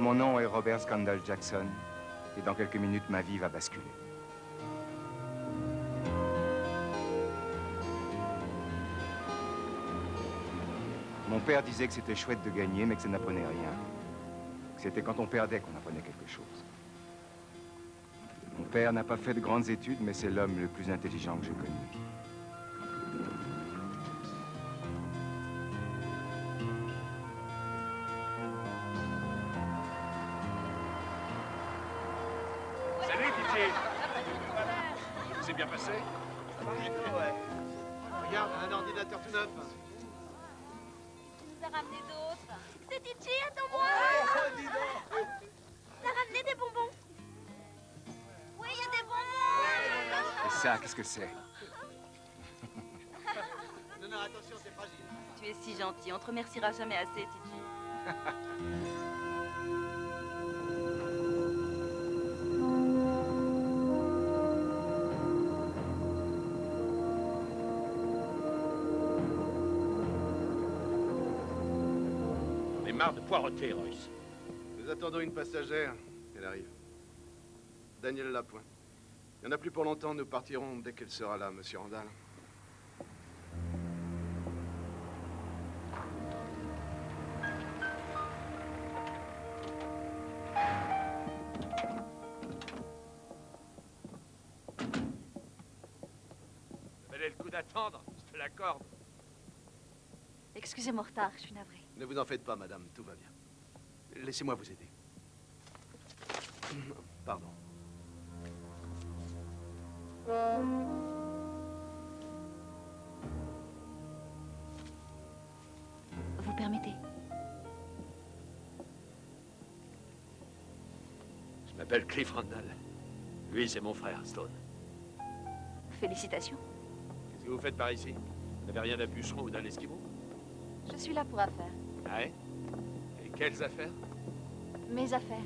Mon nom est Robert Scandal Jackson, et dans quelques minutes, ma vie va basculer. Mon père disait que c'était chouette de gagner, mais que ça n'apprenait rien. Que c'était quand on perdait qu'on apprenait quelque chose. Mon père n'a pas fait de grandes études, mais c'est l'homme le plus intelligent que j'ai connu. Salut, DJ. C'est bien passé? Ouais. Regarde, un ordinateur tout neuf. Tu nous as ramené d'autres. C'est Titi, attends-moi. Dis donc. T'as ramené des bonbons. Oui, il y a des bonbons. Et ça, qu'est-ce que c'est? Non, attention, c'est fragile. Tu es si gentil, on te remerciera jamais assez, Titi. On est marre de poireauter, Royce. Nous attendons une passagère. Elle arrive. Daniel Lapointe. Il n'y en a plus pour longtemps. Nous partirons dès qu'elle sera là, monsieur Randall. Ça valait le coup d'attendre, je te l'accorde. Excusez mon retard, je suis navrée. Ne vous en faites pas, madame. Tout va bien. Laissez-moi vous aider. Pardon. Vous permettez? Je m'appelle Cliff Randall. Lui, c'est mon frère, Stone. Félicitations. Qu'est-ce que vous faites par ici? Vous n'avez rien d'un bûcheron ou d'un esquimau? Je suis là pour affaires. Ah ouais? Et quelles affaires? Mes affaires.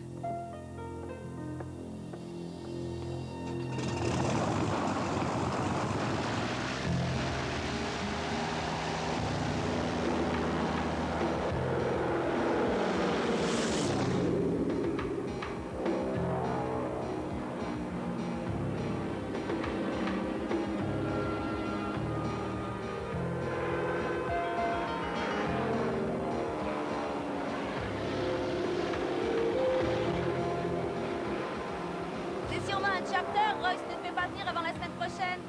C'est sûrement un charter. Royce ne te fait pas venir avant la semaine prochaine.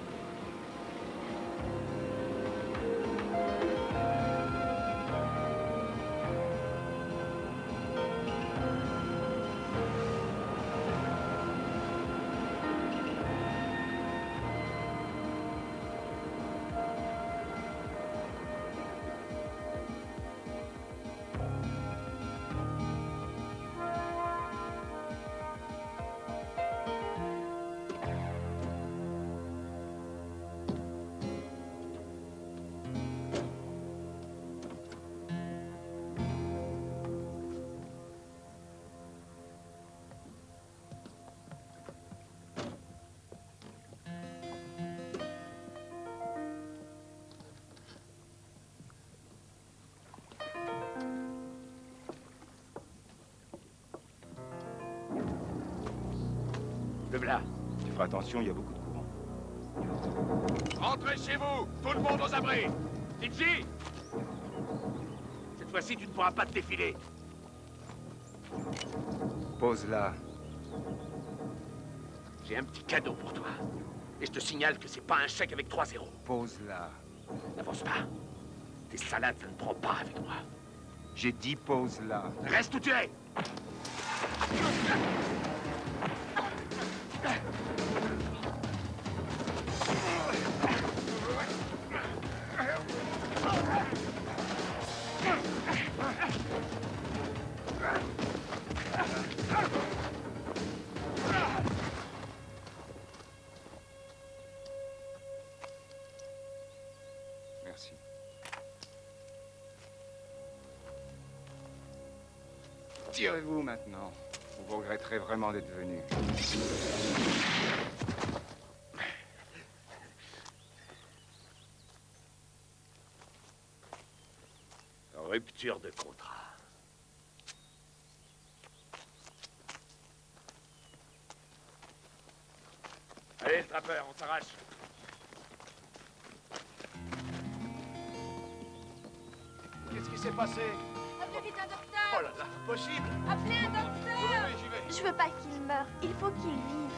Le blas. Tu feras attention, il y a beaucoup de courant. Rentrez chez vous! Tout le monde aux abris! Titi! Cette fois-ci, tu ne pourras pas te défiler. Pose là. J'ai un petit cadeau pour toi. Et je te signale que c'est pas un chèque avec 3 zéros. Pose là. N'avance pas. Tes salades, ça ne prend pas avec moi. J'ai dit pose là. Reste où tu es! Merci. Tirez-vous maintenant. Vous regretterez vraiment d'être venu. Rupture de contrat. s'arrache. Qu'est-ce qui s'est passé? Appelez vite un docteur. Oh là là, impossible. Appelez un docteur. Oui, j'y vais. Je veux pas qu'il meure. Il faut qu'il vive.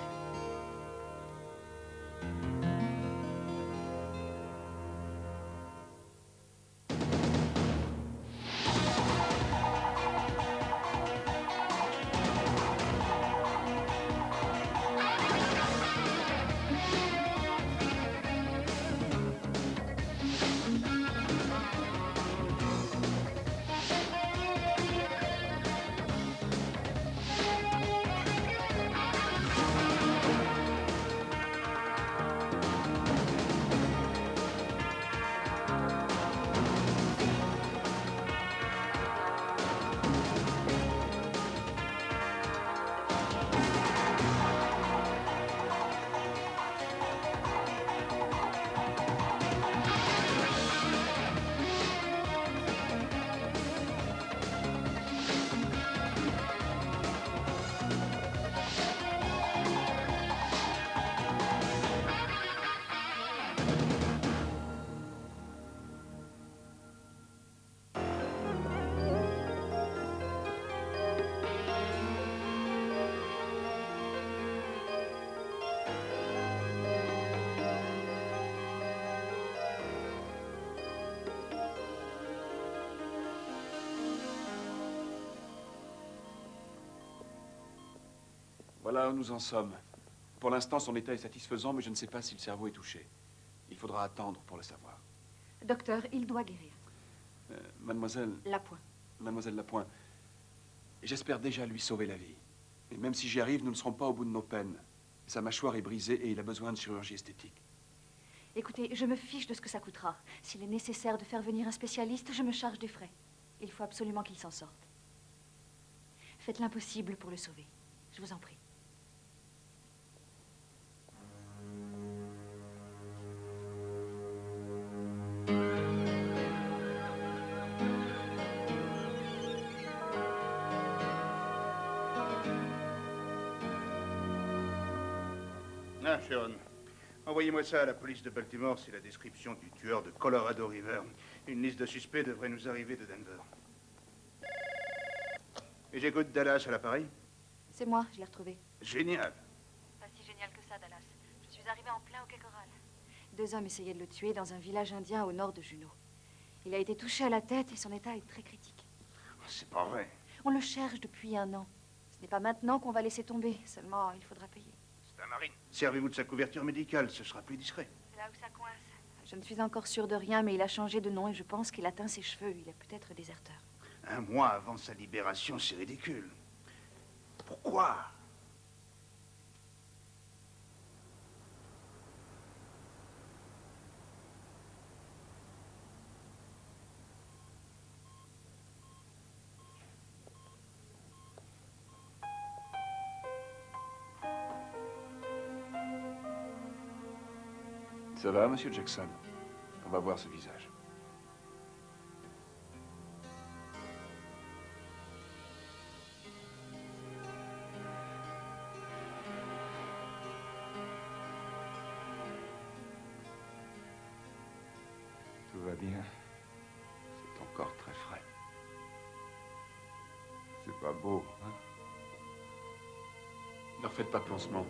Voilà où nous en sommes. Pour l'instant, son état est satisfaisant, mais je ne sais pas si le cerveau est touché. Il faudra attendre pour le savoir. Docteur, il doit guérir. Mademoiselle Lapointe. j'espère déjà lui sauver la vie. Et même si j'y arrive, nous ne serons pas au bout de nos peines. Sa mâchoire est brisée et il a besoin de chirurgie esthétique. Écoutez, je me fiche de ce que ça coûtera. S'il est nécessaire de faire venir un spécialiste, je me charge des frais. Il faut absolument qu'il s'en sorte. Faites l'impossible pour le sauver. Je vous en prie. Ah, Sharon, envoyez-moi ça à la police de Baltimore, c'est la description du tueur de Colorado River. Une liste de suspects devrait nous arriver de Denver. Et j'écoute Dallas à l'appareil. C'est moi, je l'ai retrouvé. Génial. Pas si génial que ça, Dallas. Je suis arrivée en plein au Quai Coral. 2 hommes essayaient de le tuer dans un village indien au nord de Juneau. Il a été touché à la tête et son état est très critique. C'est pas vrai. On le cherche depuis 1 an. Ce n'est pas maintenant qu'on va laisser tomber. Seulement, il faudra payer. C'est un marine. Servez-vous de sa couverture médicale, ce sera plus discret. C'est là où ça coince. Je ne suis encore sûre de rien, mais il a changé de nom et je pense qu'il a teint ses cheveux. Il est peut-être déserteur. 1 mois avant sa libération, c'est ridicule. Pourquoi? Ça va, monsieur Jackson? On va voir ce visage. Tout va bien. C'est encore très frais. C'est pas beau, hein? Ne refaites pas de pansement.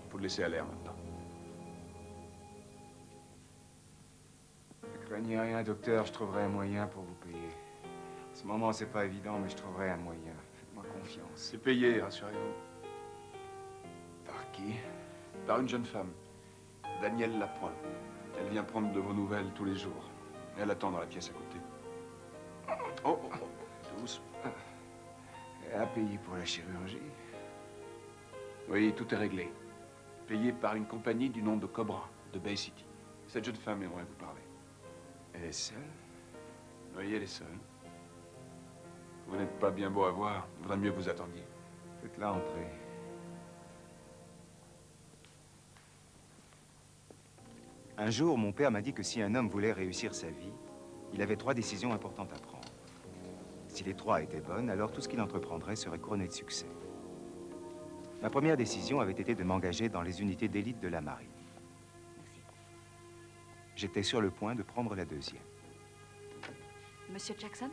Il faut le laisser à l'air maintenant. Ne craignez rien, docteur, je trouverai un moyen pour vous payer. En ce moment, c'est pas évident, mais je trouverai un moyen. Faites-moi confiance. C'est payé, rassurez-vous. Par qui? Par une jeune femme, Danielle Lapointe. Elle vient prendre de vos nouvelles tous les jours. Elle attend dans la pièce à côté. Oh, oh, oh, douce. Elle a payé pour la chirurgie. Oui, tout est réglé. Payé par une compagnie du nom de Cobra, de Bay City. Cette jeune femme aimerait vous parler. Elle est seule? Oui, elle est seule. Vous n'êtes pas bien beau à voir. Il vaudrait mieux que vous attendiez. Faites-la entrer. Un jour, mon père m'a dit que si un homme voulait réussir sa vie, il avait 3 décisions importantes à prendre. Si les 3 étaient bonnes, alors tout ce qu'il entreprendrait serait couronné de succès. Ma première décision avait été de m'engager dans les unités d'élite de la marine. J'étais sur le point de prendre la deuxième. Monsieur Jackson?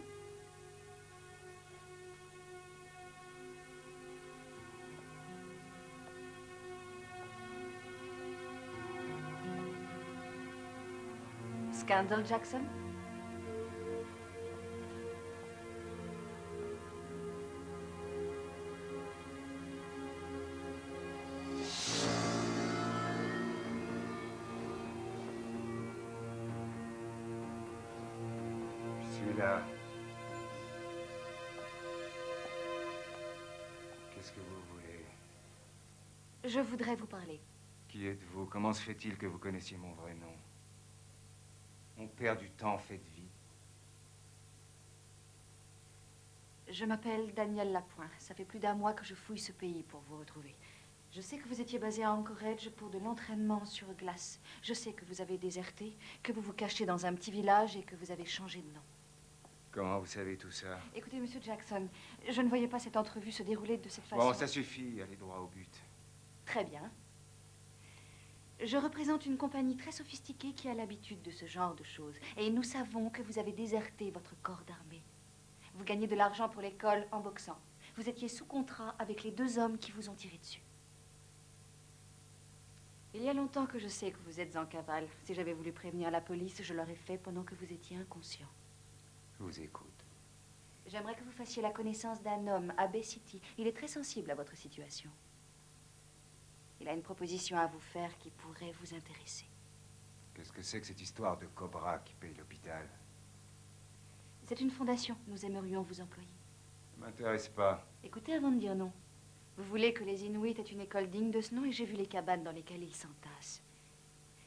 Scandal Jackson? Celui-là. Qu'est-ce que vous voulez? Je voudrais vous parler. Qui êtes-vous? Comment se fait-il que vous connaissiez mon vrai nom? On perd du temps, faites vite. Je m'appelle Danielle Lapointe. Ça fait plus d'1 mois que je fouille ce pays pour vous retrouver. Je sais que vous étiez basé à Anchorage pour de l'entraînement sur glace. Je sais que vous avez déserté, que vous vous cachez dans un petit village et que vous avez changé de nom. Comment vous savez tout ça? Écoutez, Monsieur Jackson, je ne voyais pas cette entrevue se dérouler de cette façon. Bon, ça suffit, allez droit au but. Très bien. Je représente une compagnie très sophistiquée qui a l'habitude de ce genre de choses. Et nous savons que vous avez déserté votre corps d'armée. Vous gagnez de l'argent pour l'école en boxant. Vous étiez sous contrat avec les 2 hommes qui vous ont tiré dessus. Il y a longtemps que je sais que vous êtes en cavale. Si j'avais voulu prévenir la police, je l'aurais fait pendant que vous étiez inconscient. Je vous écoute. J'aimerais que vous fassiez la connaissance d'un homme à Bay City. Il est très sensible à votre situation. Il a une proposition à vous faire qui pourrait vous intéresser. Qu'est-ce que c'est que cette histoire de Cobra qui paye l'hôpital? C'est une fondation. Nous aimerions vous employer. Ça m'intéresse pas. Écoutez avant de dire non. Vous voulez que les Inuits aient une école digne de ce nom et j'ai vu les cabanes dans lesquelles ils s'entassent.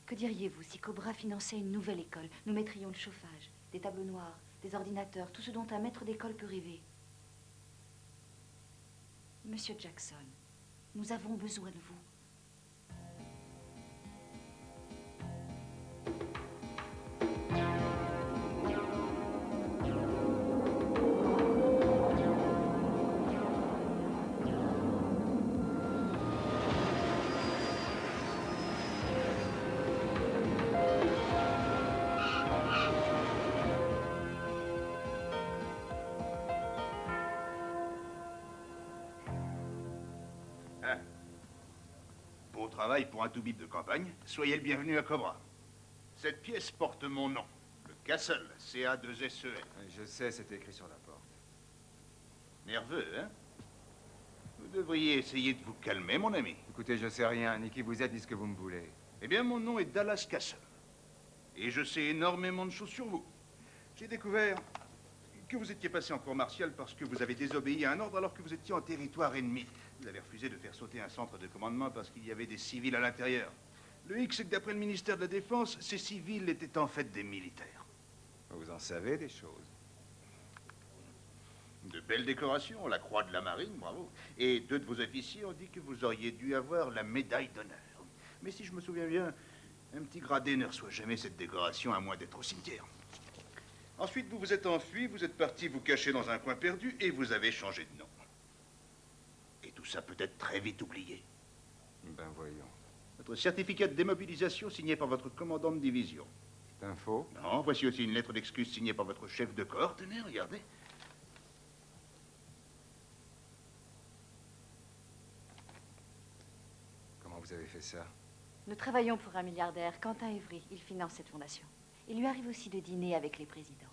Que diriez-vous si Cobra finançait une nouvelle école? Nous mettrions le chauffage, des tableaux noirs, des ordinateurs, tout ce dont un maître d'école peut rêver. Monsieur Jackson, nous avons besoin de vous. Beau travail pour un tout-bip de campagne. Soyez le bienvenu à Cobra. Cette pièce porte mon nom. Le Castle, C-A-2-S-E-L. Je sais, c'est écrit sur la porte. Nerveux, hein? Vous devriez essayer de vous calmer, mon ami. Écoutez, je sais rien, ni qui vous êtes, ni ce que vous me voulez. Eh bien, mon nom est Dallas Castle. Et je sais énormément de choses sur vous. J'ai découvert que vous étiez passé en cour martiale parce que vous avez désobéi à un ordre alors que vous étiez en territoire ennemi. Vous avez refusé de faire sauter un centre de commandement parce qu'il y avait des civils à l'intérieur. Le hic, c'est que d'après le ministère de la Défense, ces civils étaient en fait des militaires. Vous en savez des choses. De belles décorations, la croix de la marine, bravo. Et 2 de vos officiers ont dit que vous auriez dû avoir la médaille d'honneur. Mais si je me souviens bien, un petit gradé ne reçoit jamais cette décoration à moins d'être au cimetière. Ensuite, vous vous êtes enfui, vous êtes parti vous cacher dans un coin perdu et vous avez changé de nom. Et tout ça peut être très vite oublié. Ben voyons. Votre certificat de démobilisation signé par votre commandant de division. C'est un faux? Non, voici aussi une lettre d'excuse signée par votre chef de corps. Tenez, regardez. Comment vous avez fait ça? Nous travaillons pour un milliardaire, Quentin Evry. Il finance cette fondation. Il lui arrive aussi de dîner avec les présidents.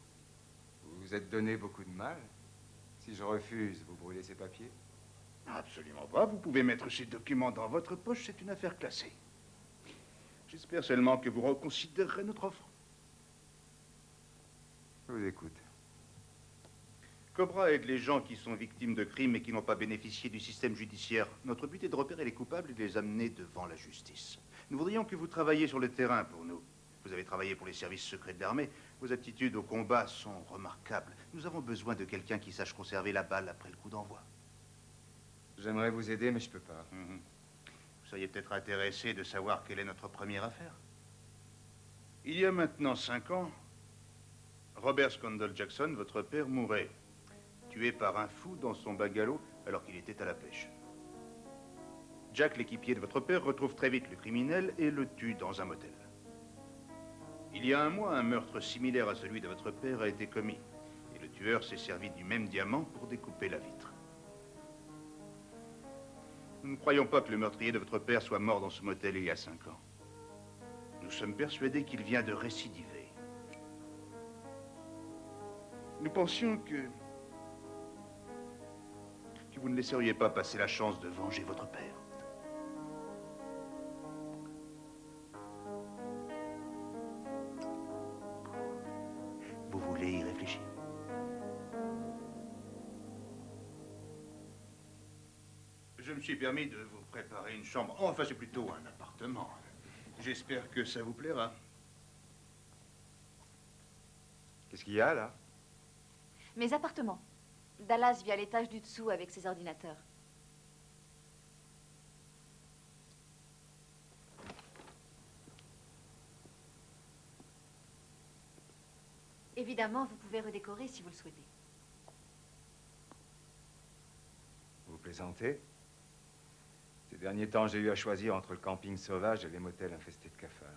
Vous vous êtes donné beaucoup de mal? Si je refuse, vous brûlez ces papiers? Absolument pas. Vous pouvez mettre ces documents dans votre poche, c'est une affaire classée. J'espère seulement que vous reconsidérerez notre offre. Je vous écoute. Cobra aide les gens qui sont victimes de crimes et qui n'ont pas bénéficié du système judiciaire. Notre but est de repérer les coupables et de les amener devant la justice. Nous voudrions que vous travailliez sur le terrain pour nous. Vous avez travaillé pour les services secrets de l'armée. Vos aptitudes au combat sont remarquables. Nous avons besoin de quelqu'un qui sache conserver la balle après le coup d'envoi. J'aimerais vous aider, mais je peux pas. Vous seriez peut-être intéressé de savoir quelle est notre première affaire. Il y a maintenant 5 ans, Robert Scandal Jackson, votre père, mourait, tué par un fou dans son bungalow alors qu'il était à la pêche. Jack, l'équipier de votre père, retrouve très vite le criminel et le tue dans un motel. Il y a un mois, un meurtre similaire à celui de votre père a été commis. Et le tueur s'est servi du même diamant pour découper la vitre. Nous ne croyons pas que le meurtrier de votre père soit mort dans ce motel il y a 5 ans. Nous sommes persuadés qu'il vient de récidiver. Nous pensions que vous ne laisseriez pas passer la chance de venger votre père. Vous voulez y réfléchir? Je me suis permis de vous préparer une chambre. Enfin, c'est plutôt un appartement. J'espère que ça vous plaira. Qu'est-ce qu'il y a, là? Mes appartements. Dallas vit à l'étage du dessous avec ses ordinateurs. Évidemment, vous pouvez redécorer si vous le souhaitez. Vous plaisantez? Ces derniers temps, j'ai eu à choisir entre le camping sauvage et les motels infestés de cafards.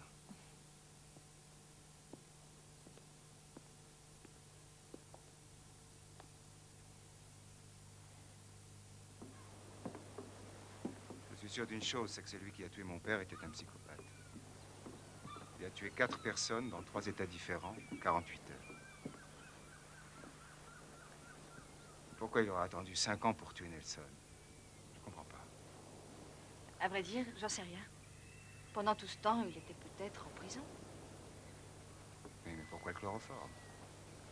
Je suis sûr d'une chose, c'est que celui qui a tué mon père était un psychopathe. Il a tué 4 personnes dans 3 états différents en 48 heures. Pourquoi il aura attendu 5 ans pour tuer Nelson? Je comprends pas. À vrai dire, j'en sais rien. Pendant tout ce temps, il était peut-être en prison. Mais pourquoi le chloroforme?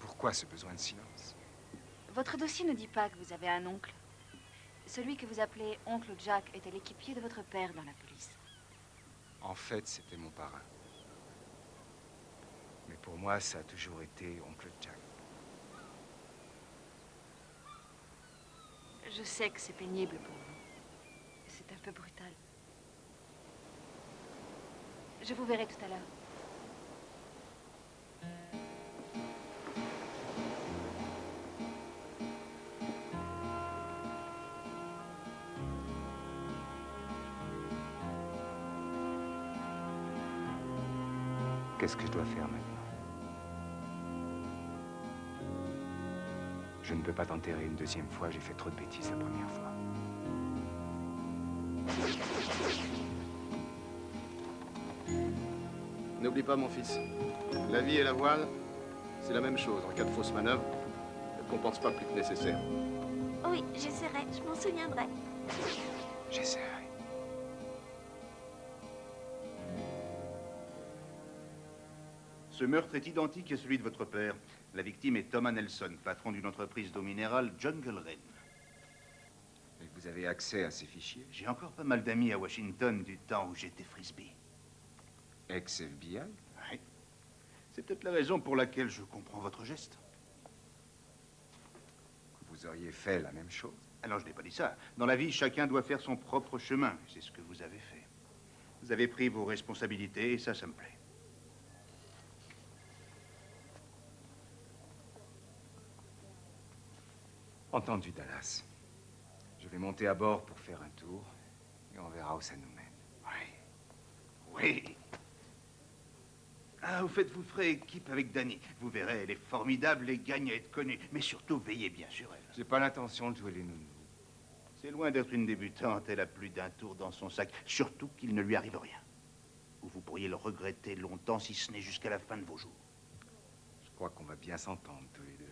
Pourquoi ce besoin de silence? Votre dossier ne dit pas que vous avez un oncle. Celui que vous appelez oncle Jack était l'équipier de votre père dans la police. En fait, c'était mon parrain. Mais pour moi, ça a toujours été oncle Jack. Je sais que c'est pénible pour vous. C'est un peu brutal. Je vous verrai tout à l'heure. Qu'est-ce que je dois faire maintenant? Je ne peux pas t'enterrer une deuxième fois, j'ai fait trop de bêtises la première fois. N'oublie pas, mon fils, la vie et la voile, c'est la même chose. En cas de fausse manœuvre, ne compense pas plus que nécessaire. Oui, j'essaierai, je m'en souviendrai. J'essaierai. Ce meurtre est identique à celui de votre père. La victime est Thomas Nelson, patron d'une entreprise d'eau minérale, Jungle Rain. Et vous avez accès à ces fichiers? J'ai encore pas mal d'amis à Washington du temps où j'étais frisbee. Ex-FBI? Oui. C'est peut-être la raison pour laquelle je comprends votre geste. Vous auriez fait la même chose? Alors, je n'ai pas dit ça. Dans la vie, chacun doit faire son propre chemin. C'est ce que vous avez fait. Vous avez pris vos responsabilités et ça me plaît. Entendu, Dallas. Je vais monter à bord pour faire un tour et on verra où ça nous mène. Oui. Oui. Ah, au fait, vous ferez équipe avec Dani. Vous verrez, elle est formidable et gagne à être connue. Mais surtout, veillez bien sur elle. J'ai pas l'intention de jouer les nounous. C'est loin d'être une débutante. Elle a plus d'un tour dans son sac. Surtout qu'il ne lui arrive rien. Ou vous pourriez le regretter longtemps, si ce n'est jusqu'à la fin de vos jours. Je crois qu'on va bien s'entendre tous les deux.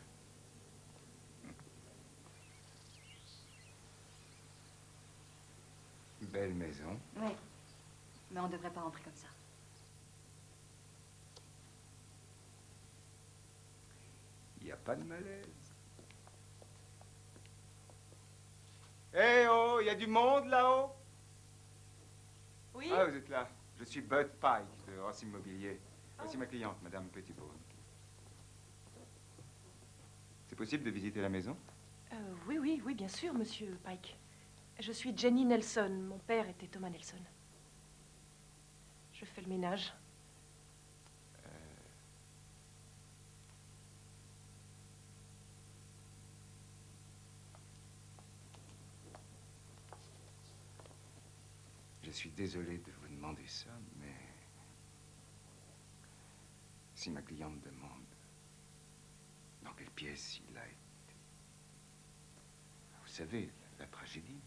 Belle maison. Oui. Mais on ne devrait pas rentrer comme ça. Il n'y a pas de malaise. Eh oh, il y a du monde là-haut? Oui? Ah, vous êtes là. Je suis Bud Pike de Ross Immobilier. Voici ma cliente, Madame Petitbone. C'est possible de visiter la maison? Oui, bien sûr, monsieur Pike. Je suis Jenny Nelson. Mon père était Thomas Nelson. Je fais le ménage. Je suis désolé de vous demander ça, mais Si ma cliente demande dans quelle pièce il a été. Vous savez, la tragédie.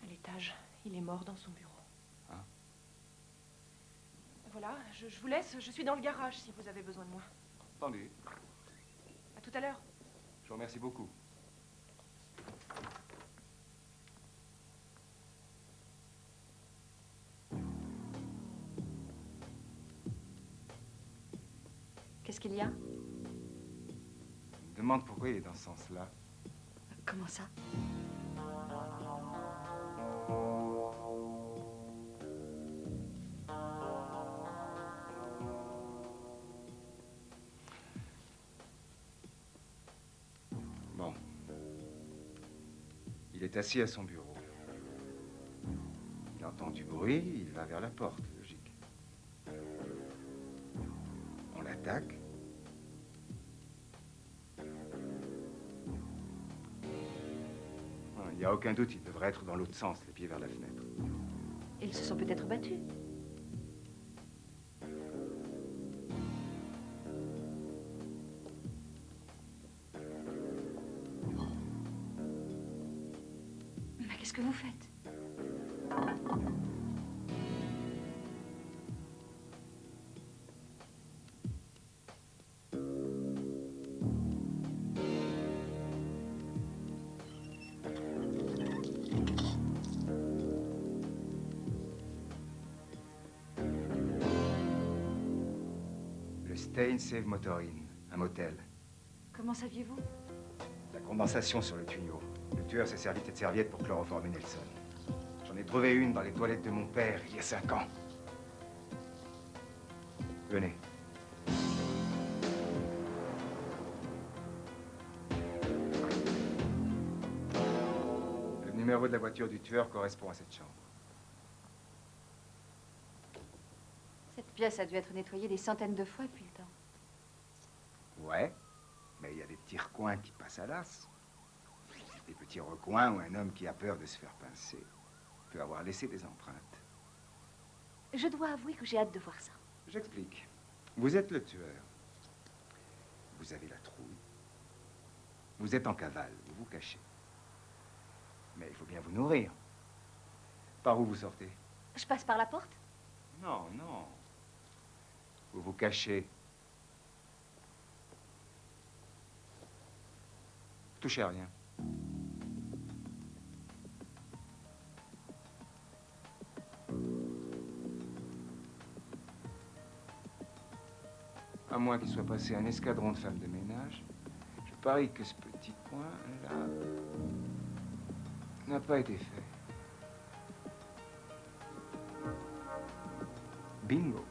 À l'étage, il est mort dans son bureau. Hein? Voilà, je vous laisse. Je suis dans le garage si vous avez besoin de moi. Entendu. À tout à l'heure. Je vous remercie beaucoup. Qu'est-ce qu'il y a? Je me demande pourquoi il est dans ce sens-là. Comment ça? Bon. Il est assis à son bureau. Il entend du bruit, il va vers la porte, logique. On l'attaque. Il n'y a aucun doute, il devrait être dans l'autre sens, les pieds vers la fenêtre. Ils se sont peut-être battus. Mais qu'est-ce que vous faites? Stain Save Motorin, un motel. Comment saviez-vous? La condensation sur le tuyau. Le tueur s'est servi de cette serviette pour chloroformer Nelson. J'en ai trouvé une dans les toilettes de mon père il y a 5 ans. Venez. Le numéro de la voiture du tueur correspond à cette chambre. Cette pièce a dû être nettoyée des centaines de fois depuis le temps. Ouais, mais il y a des petits recoins qui passent à l'as. Des petits recoins où un homme qui a peur de se faire pincer peut avoir laissé des empreintes. Je dois avouer que j'ai hâte de voir ça. J'explique. Vous êtes le tueur. Vous avez la trouille. Vous êtes en cavale, vous vous cachez. Mais il faut bien vous nourrir. Par où vous sortez? Je passe par la porte? Non, non. Vous vous cachez. Touchez à rien. À moins qu'il soit passé un escadron de femmes de ménage, je parie que ce petit coin-là n'a pas été fait. Bingo.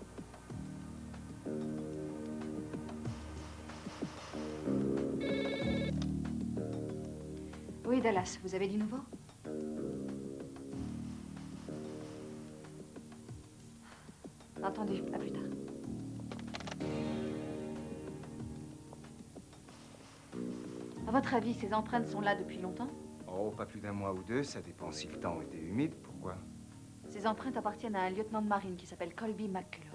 Oui, Dallas, vous avez du nouveau? Entendu, à plus tard. À votre avis, ces empreintes sont là depuis longtemps? Oh, pas plus d'un mois ou deux, ça dépend si le temps était humide. Pourquoi? Ces empreintes appartiennent à un lieutenant de marine qui s'appelle Colby McCullough.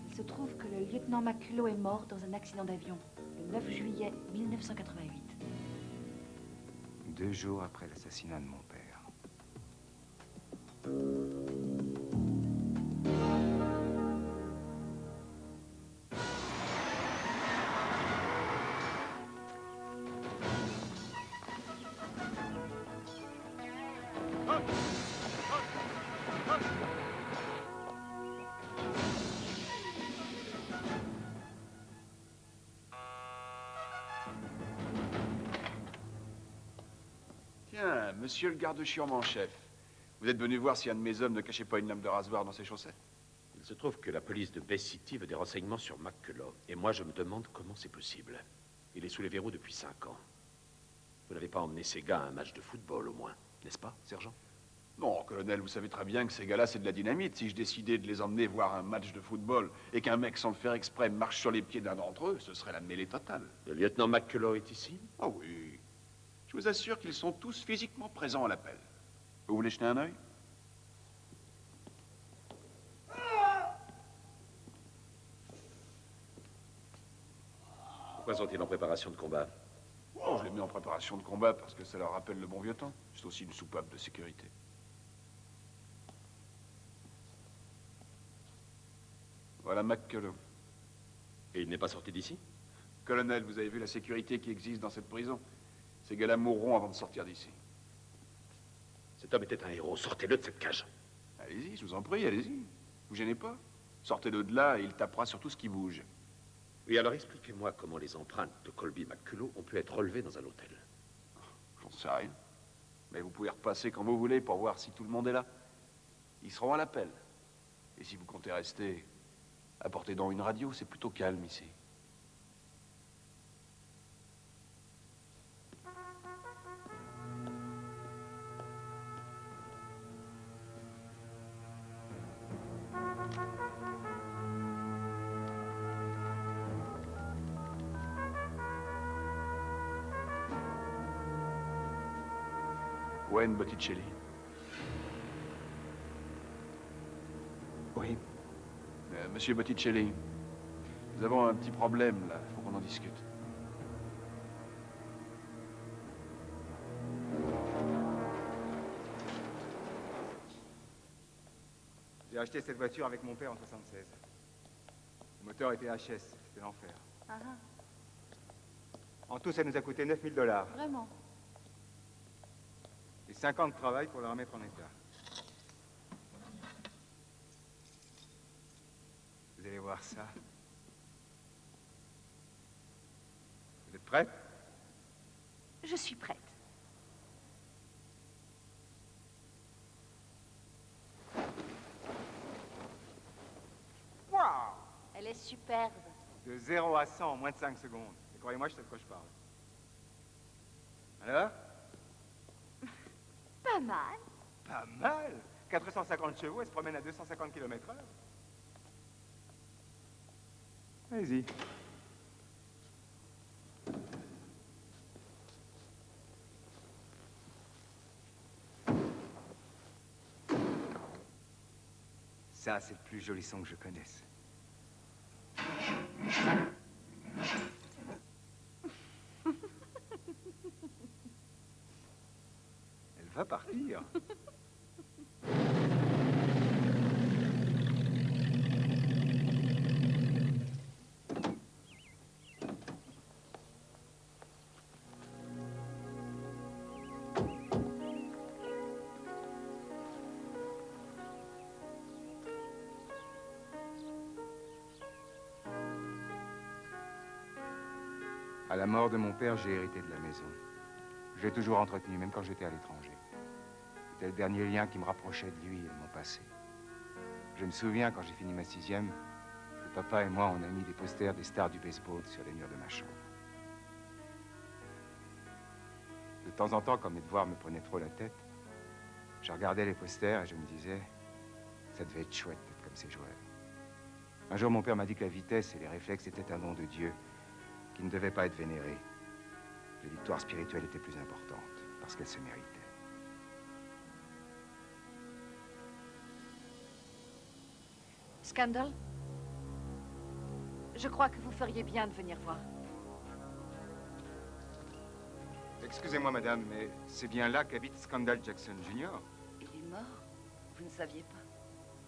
Il se trouve que le lieutenant McCullough est mort dans un accident d'avion le 9 juillet 1988. 2 jours après l'assassinat de mon père. Tiens, monsieur le garde-chiourme en chef. Vous êtes venu voir si un de mes hommes ne cachait pas une lame de rasoir dans ses chaussettes? Il se trouve que la police de Bay City veut des renseignements sur McCullough. Et moi, je me demande comment c'est possible. Il est sous les verrous depuis 5 ans. Vous n'avez pas emmené ces gars à un match de football, au moins, n'est-ce pas, sergent? Non, colonel, vous savez très bien que ces gars-là, c'est de la dynamite. Si je décidais de les emmener voir un match de football et qu'un mec, sans le faire exprès, marche sur les pieds d'un d'entre eux, ce serait la mêlée totale. Le lieutenant McCullough est ici? Ah oui. Je vous assure qu'ils sont tous physiquement présents à l'appel. Vous voulez jeter un œil? Pourquoi sont-ils en préparation de combat? Oh, je les mets en préparation de combat parce que ça leur rappelle le bon vieux temps. C'est aussi une soupape de sécurité. Voilà McCullough. Et il n'est pas sorti d'ici? Colonel, vous avez vu la sécurité qui existe dans cette prison? Ces gars-là mourront avant de sortir d'ici. Cet homme était un héros. Sortez-le de cette cage. Allez-y, je vous en prie, allez-y. Vous gênez pas. Sortez-le de là et il tapera sur tout ce qui bouge. Oui, alors expliquez-moi comment les empreintes de Colby McCullough ont pu être relevées dans un hôtel. J'en sais rien. Mais vous pouvez repasser quand vous voulez pour voir si tout le monde est là. Ils seront à l'appel. Et si vous comptez rester, apportez donc une radio, c'est plutôt calme ici. Wayne Botticelli. Oui. Monsieur Botticelli, nous avons un petit problème là, il faut qu'on en discute. J'ai acheté cette voiture avec mon père en 76. Le moteur était HS, c'était l'enfer. Ah, ah, En tout, ça nous a coûté 9 000 $. vraiment? Et 5 ans de travail pour la remettre en état. Vous allez voir ça. Vous êtes prête? Je suis prête. Waouh! Elle est superbe. De 0 à 100 en moins de 5 secondes. Et croyez-moi, je sais de quoi je parle. Alors? Pas mal. Pas mal! 450 chevaux, elle se promène à 250 km/h. Allez-y. Ça, c'est le plus joli son que je connaisse. Elle va partir. À la mort de mon père, j'ai hérité de la maison. Je l'ai toujours entretenue, même quand j'étais à l'étranger. C'était le dernier lien qui me rapprochait de lui et de mon passé. Je me souviens, quand j'ai fini ma 6e, que papa et moi, on a mis des posters des stars du baseball sur les murs de ma chambre. De temps en temps, quand mes devoirs me prenaient trop la tête, je regardais les posters et je me disais, ça devait être chouette d'être comme ces joueurs. Un jour, mon père m'a dit que la vitesse et les réflexes étaient un don de Dieu, qui ne devait pas être vénéré. Les victoires spirituelles étaient plus importantes, parce qu'elles se méritaient. Scandal? Je crois que vous feriez bien de venir voir. Excusez-moi, madame, mais c'est bien là qu'habite Scandal Jackson Jr. Il est mort? Vous ne saviez pas?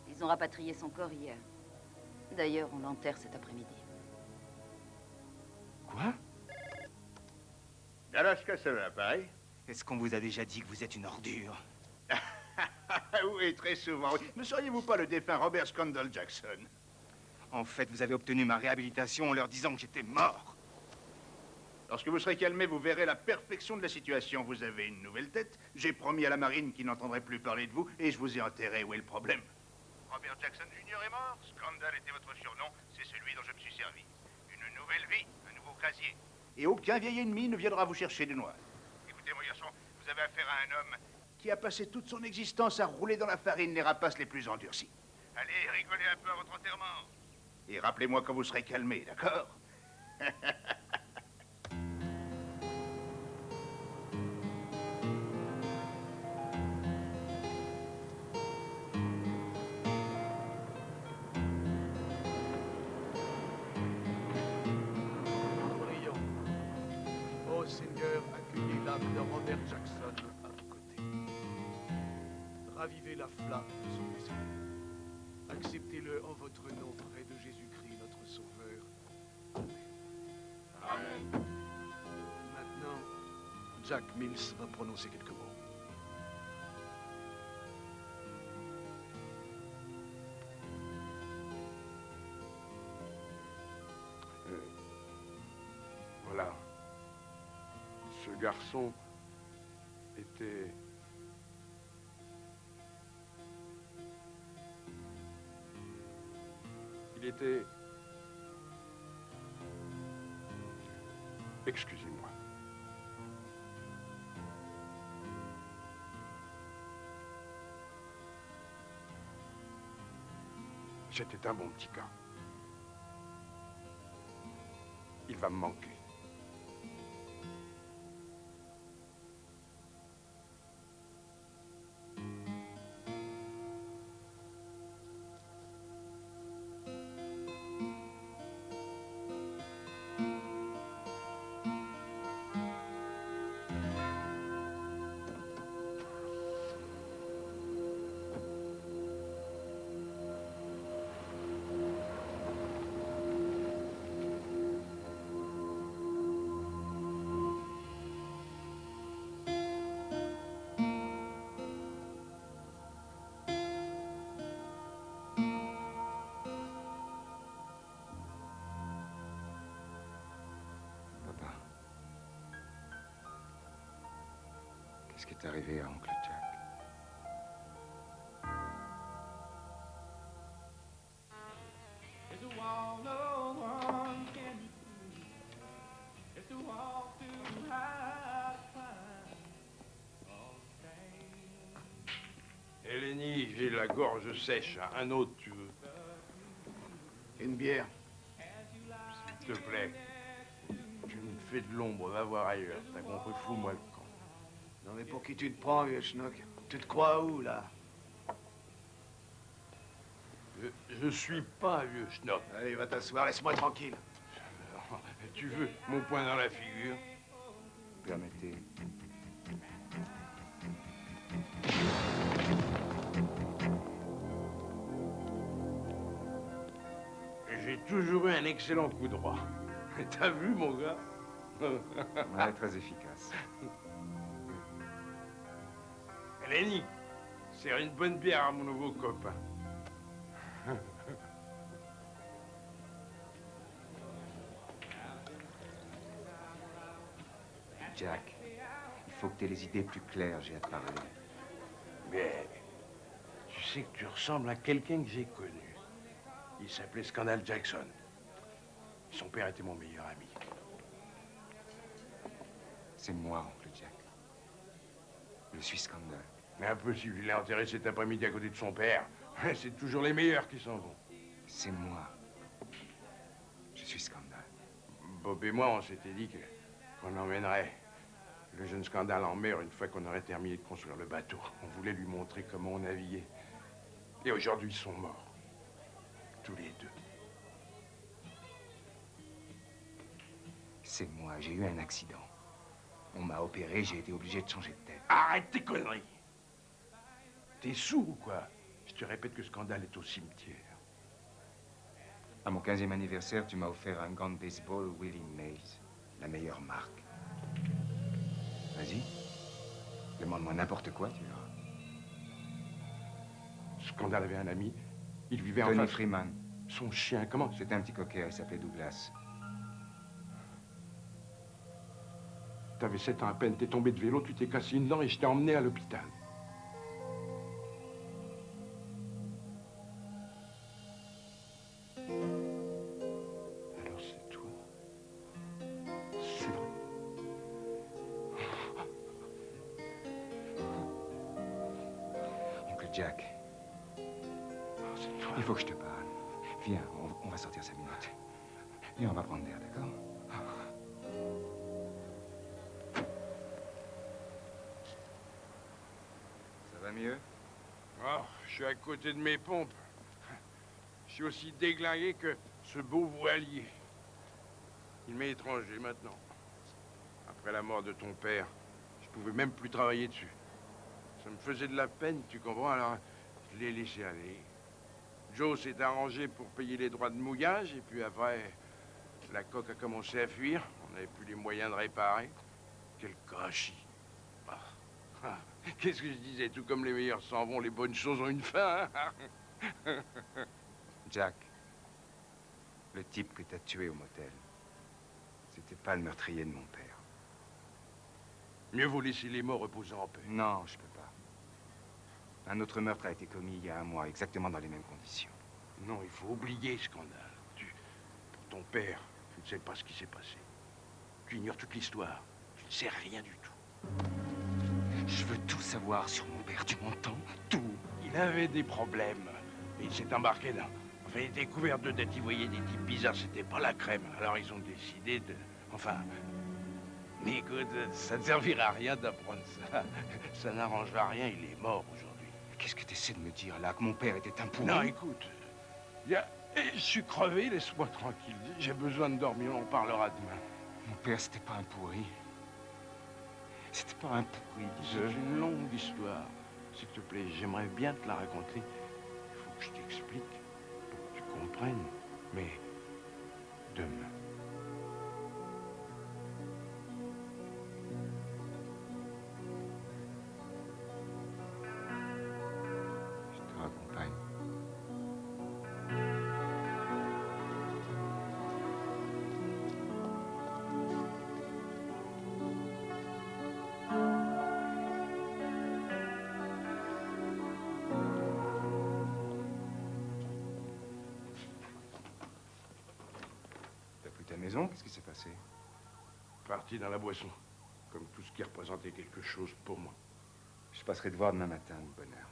Ils ont rapatrié son corps hier. D'ailleurs, on l'enterre cet après-midi. Quoi? Dallas Castle, l'appareil. Est-ce qu'on vous a déjà dit que vous êtes une ordure? Oui, très souvent. Oui. Ne seriez-vous pas le défunt Robert Scandal Jackson? En fait, vous avez obtenu ma réhabilitation en leur disant que j'étais mort. Lorsque vous serez calmé, vous verrez la perfection de la situation. Vous avez une nouvelle tête. J'ai promis à la marine qu'il n'entendrait plus parler de vous et je vous ai enterré. Où est le problème? Robert Jackson Jr. est mort. Scandal était votre surnom. C'est celui dont je me suis servi. Une nouvelle vie, un nouveau casier. Et aucun vieil ennemi ne viendra vous chercher des noix. Écoutez, mon garçon, vous avez affaire à un homme qui a passé toute son existence à rouler dans la farine les rapaces les plus endurcis. Allez, rigolez un peu à votre enterrement. Et rappelez-moi quand vous serez calmé, d'accord? père Jackson à vos côtés. Ravivez la flamme de son esprit. Acceptez-le en votre nom près de Jésus-Christ, notre Sauveur. Amen. Maintenant, Jack Mills va prononcer quelques mots. Voilà. Ce garçon était... Il était... Excusez-moi. C'était un bon petit gars. Il va me manquer. Qu'est-ce qui est arrivé à Oncle Jack? Eleni, j'ai la gorge sèche. Un autre, tu veux? Une bière. S'il te plaît. Tu me fais de l'ombre, va voir ailleurs. T'as compris, fous-moi le camp. Non mais pour qui tu te prends, vieux schnock? Tu te crois où, là? Je suis pas un vieux schnock. Allez, va t'asseoir, laisse-moi tranquille. Tu veux mon poing dans la figure? Permettez. J'ai toujours eu un excellent coup droit. T'as vu, mon gars? Ouais, très efficace. Eleni, sers une bonne bière à mon nouveau copain. Jack, il faut que tu aies les idées plus claires, j'ai à te parler. Mais tu sais que tu ressembles à quelqu'un que j'ai connu. Il s'appelait Scandal Jackson. Son père était mon meilleur ami. C'est moi, Oncle Jack. Je suis Scandal. Mais impossible, il est enterré cet après-midi à côté de son père. C'est toujours les meilleurs qui s'en vont. C'est moi. Je suis Scandal. Bob et moi, on s'était dit qu'on emmènerait le jeune Scandal en mer une fois qu'on aurait terminé de construire le bateau. On voulait lui montrer comment on naviguait. Et aujourd'hui, ils sont morts. Tous les deux. C'est moi, j'ai eu un accident. On m'a opéré, j'ai été obligé de changer de tête. Arrête tes conneries! T'es sourd ou quoi? Je te répète que Scandal est au cimetière. À mon 15e anniversaire, tu m'as offert un gant de baseball Willie Mays. La meilleure marque. Vas-y. Demande-moi n'importe quoi, tu verras. Scandal avait un ami. Il vivait en Tony face. Freeman. Son chien, comment? C'était un petit cocker, il s'appelait Douglas. T'avais 7 ans à peine, t'es tombé de vélo, tu t'es cassé une dent et je t'ai emmené à l'hôpital. Alors c'est toi? C'est vrai? Oncle Jack, C'est toi? il faut que je te parle. Viens, on va sortir 5 minutes. Viens, on va prendre l'air, d'accord? Ça va mieux? Oh, je suis à côté de mes pompes. Je suis aussi déglingué que ce beau voilier. Il m'est étranger maintenant. Après la mort de ton père, je pouvais même plus travailler dessus. Ça me faisait de la peine, tu comprends, alors je l'ai laissé aller. Joe s'est arrangé pour payer les droits de mouillage, et puis après, la coque a commencé à fuir. On n'avait plus les moyens de réparer. Quel gâchis. Ah. Ah. Qu'est-ce que je disais? Tout comme les meilleurs s'en vont, les bonnes choses ont une fin. Hein. Jack, le type que t'as tué au motel, c'était pas le meurtrier de mon père. Mieux vaut laisser les morts reposer en paix. Non, je peux pas. Un autre meurtre a été commis il y a un mois, exactement dans les mêmes conditions. Non, il faut oublier ce scandale. Pour ton père, tu ne sais pas ce qui s'est passé. Tu ignores toute l'histoire. Tu ne sais rien du tout. Je veux tout savoir sur mon père, tu m'entends? Tout. Il avait des problèmes. Et il s'est embarqué dans... Enfin, il était couvert de dettes. Il voyait des types bizarres. C'était pas la crème. Alors ils ont décidé de... Enfin... Mais écoute, ça ne servira à rien d'apprendre ça. Ça n'arrangera rien. Il est mort aujourd'hui. Qu'est-ce que tu essaies de me dire, là? Que mon père était un pourri? Non, écoute. Je suis crevé. Laisse-moi tranquille. J'ai besoin de dormir. On parlera demain. Mon père, c'était pas un pourri. C'était pas un pourri, C'est une longue histoire. S'il te plaît, j'aimerais bien te la raconter. Il faut que je t'explique pour que tu comprennes. Mais demain. Je te raccompagne. Ta maison, qu'est-ce qui s'est passé? Parti dans la boisson. Comme tout ce qui représentait quelque chose pour moi. Je passerai te voir demain matin, de bonne heure.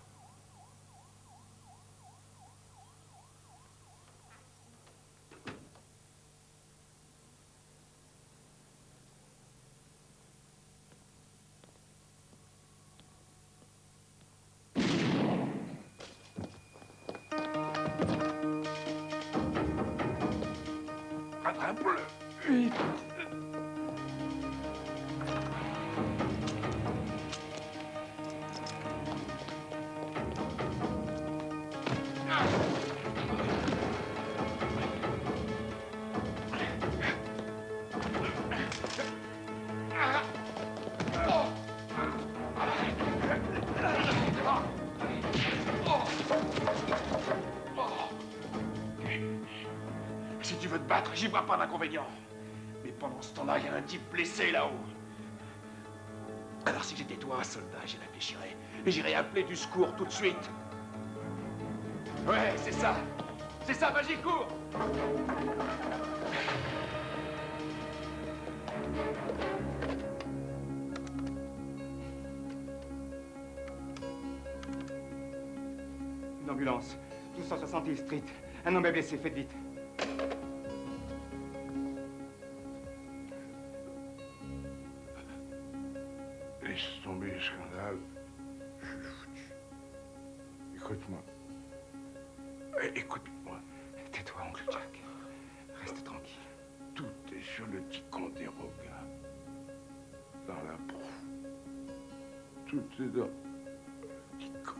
Rattrape-le! Vite! Si tu veux te battre, j'y vois pas d'inconvénient. Mais pendant ce temps-là, il y a un type blessé là-haut. Alors si j'étais toi, soldat, j'y réfléchirais. Et j'irais appeler du secours tout de suite. Ouais, c'est ça. C'est ça, vas-y, cours. Une ambulance. 1260 Street. Un homme est blessé, faites vite. Laisse tomber le scandale. Je suis foutu. Écoute-moi. Écoute-moi. Tais-toi, oncle Jack. Reste tranquille. Tout est sur le Ticonderoga. Dans la proue. Tout est dans le Ticonderoga.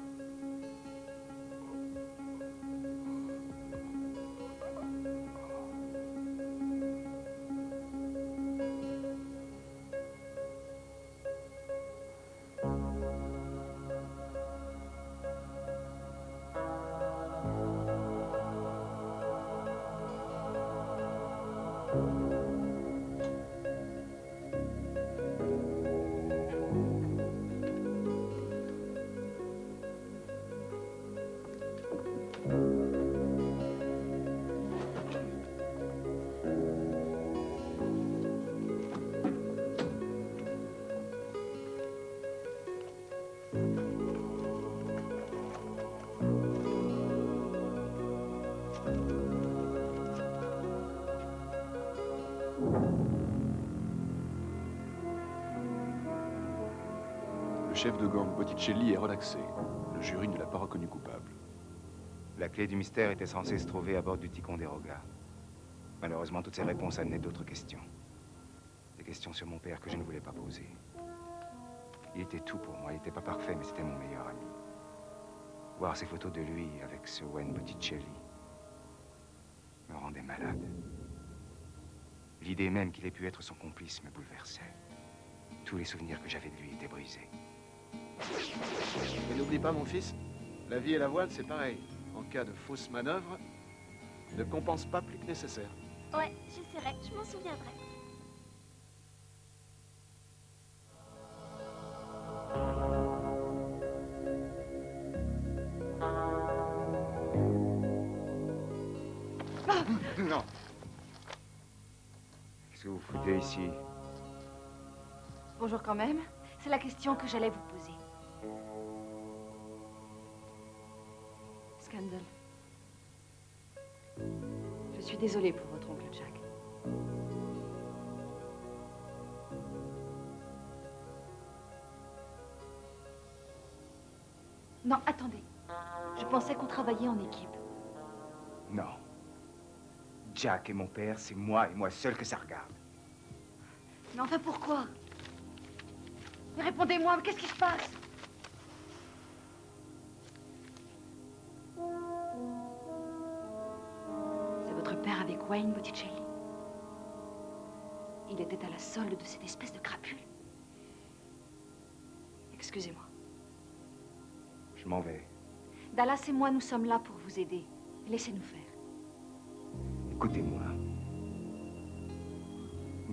Le chef de gang Botticelli est relaxé. Le jury ne l'a pas reconnu coupable. La clé du mystère était censée se trouver à bord du Ticonderoga. Malheureusement, toutes ces réponses amenaient d'autres questions. Des questions sur mon père que je ne voulais pas poser. Il était tout pour moi. Il n'était pas parfait, mais c'était mon meilleur ami. Voir ces photos de lui avec ce Wayne Botticelli me rendait malade. L'idée même qu'il ait pu être son complice me bouleversait. Tous les souvenirs que j'avais de lui étaient brisés. Et n'oublie pas, mon fils, la vie et la voile, c'est pareil. En cas de fausse manœuvre, ne compense pas plus que nécessaire. Ouais, j'essaierai, je m'en souviendrai. Non. Qu'est-ce que vous foutez ici? Bonjour quand même. C'est la question que j'allais vous poser. Scandal. Je suis désolée pour votre oncle Jack. Non, attendez. Je pensais qu'on travaillait en équipe. Non. Jack et mon père, c'est moi et moi seul que ça regarde. Mais enfin, pourquoi? Mais répondez-moi, mais qu'est-ce qui se passe? C'est votre père avec Wayne Botticelli. Il était à la solde de cette espèce de crapule. Excusez-moi. Je m'en vais. Dallas et moi, nous sommes là pour vous aider. Laissez-nous faire. Écoutez-moi.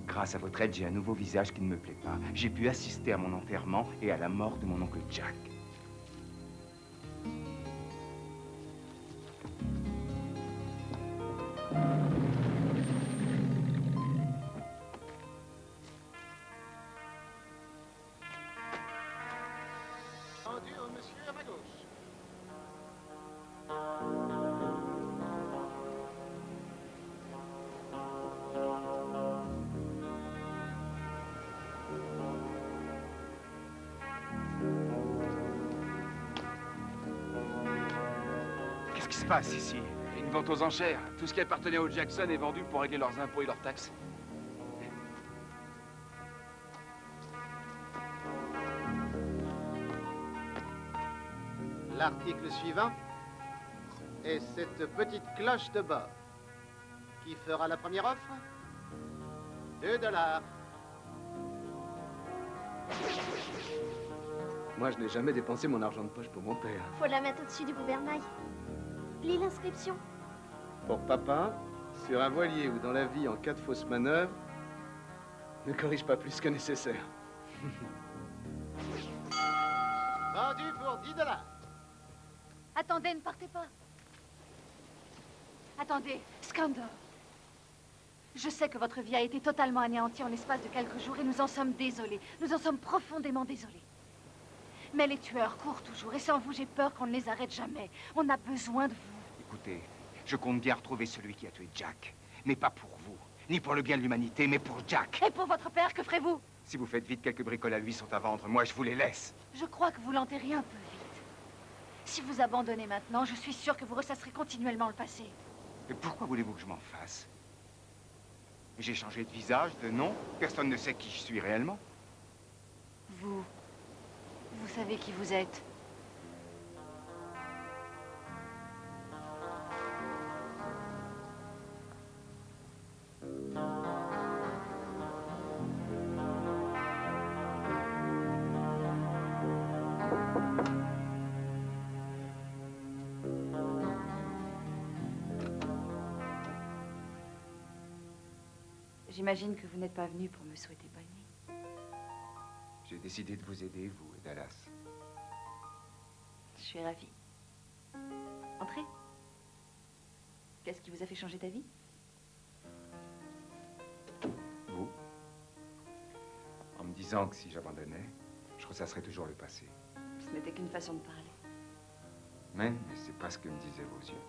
Grâce à votre aide, j'ai un nouveau visage qui ne me plaît pas. J'ai pu assister à mon enterrement et à la mort de mon oncle Jack. Rendu au monsieur à ma gauche. Qu'est-ce qui se passe ici? Une vente aux enchères. Tout ce qui appartenait aux Jackson est vendu pour régler leurs impôts et leurs taxes. L'article suivant est cette petite cloche de bord. Qui fera la première offre? 2 $. Moi, je n'ai jamais dépensé mon argent de poche pour mon père. Faut la mettre au-dessus du gouvernail. Lis l'inscription. Pour papa, sur un voilier ou dans la vie en cas de fausse manœuvre, ne corrige pas plus que nécessaire. Vendu pour 10 $. Attendez, ne partez pas. Attendez, Scandal. Je sais que votre vie a été totalement anéantie en l'espace de quelques jours et nous en sommes désolés. Nous en sommes profondément désolés. Mais les tueurs courent toujours et sans vous, j'ai peur qu'on ne les arrête jamais. On a besoin de vous. Écoutez, je compte bien retrouver celui qui a tué Jack. Mais pas pour vous, ni pour le bien de l'humanité, mais pour Jack. Et pour votre père, que ferez-vous? Si vous faites vite, quelques bricoles à lui sont à vendre. Moi, je vous les laisse. Je crois que vous l'enterrez un peu vite. Si vous abandonnez maintenant, je suis sûre que vous ressasserez continuellement le passé. Et pourquoi voulez-vous que je m'en fasse? J'ai changé de visage, de nom. Personne ne sait qui je suis réellement. Vous savez qui vous êtes. J'imagine que vous n'êtes pas venu pour me souhaiter bonne nuit. J'ai décidé de vous aider, vous et Dallas. Je suis ravie. Entrez. Qu'est-ce qui vous a fait changer d'avis? Vous? En me disant que si j'abandonnais, je ressasserais toujours le passé. Ce n'était qu'une façon de parler. Mais c'est pas ce que me disaient vos yeux.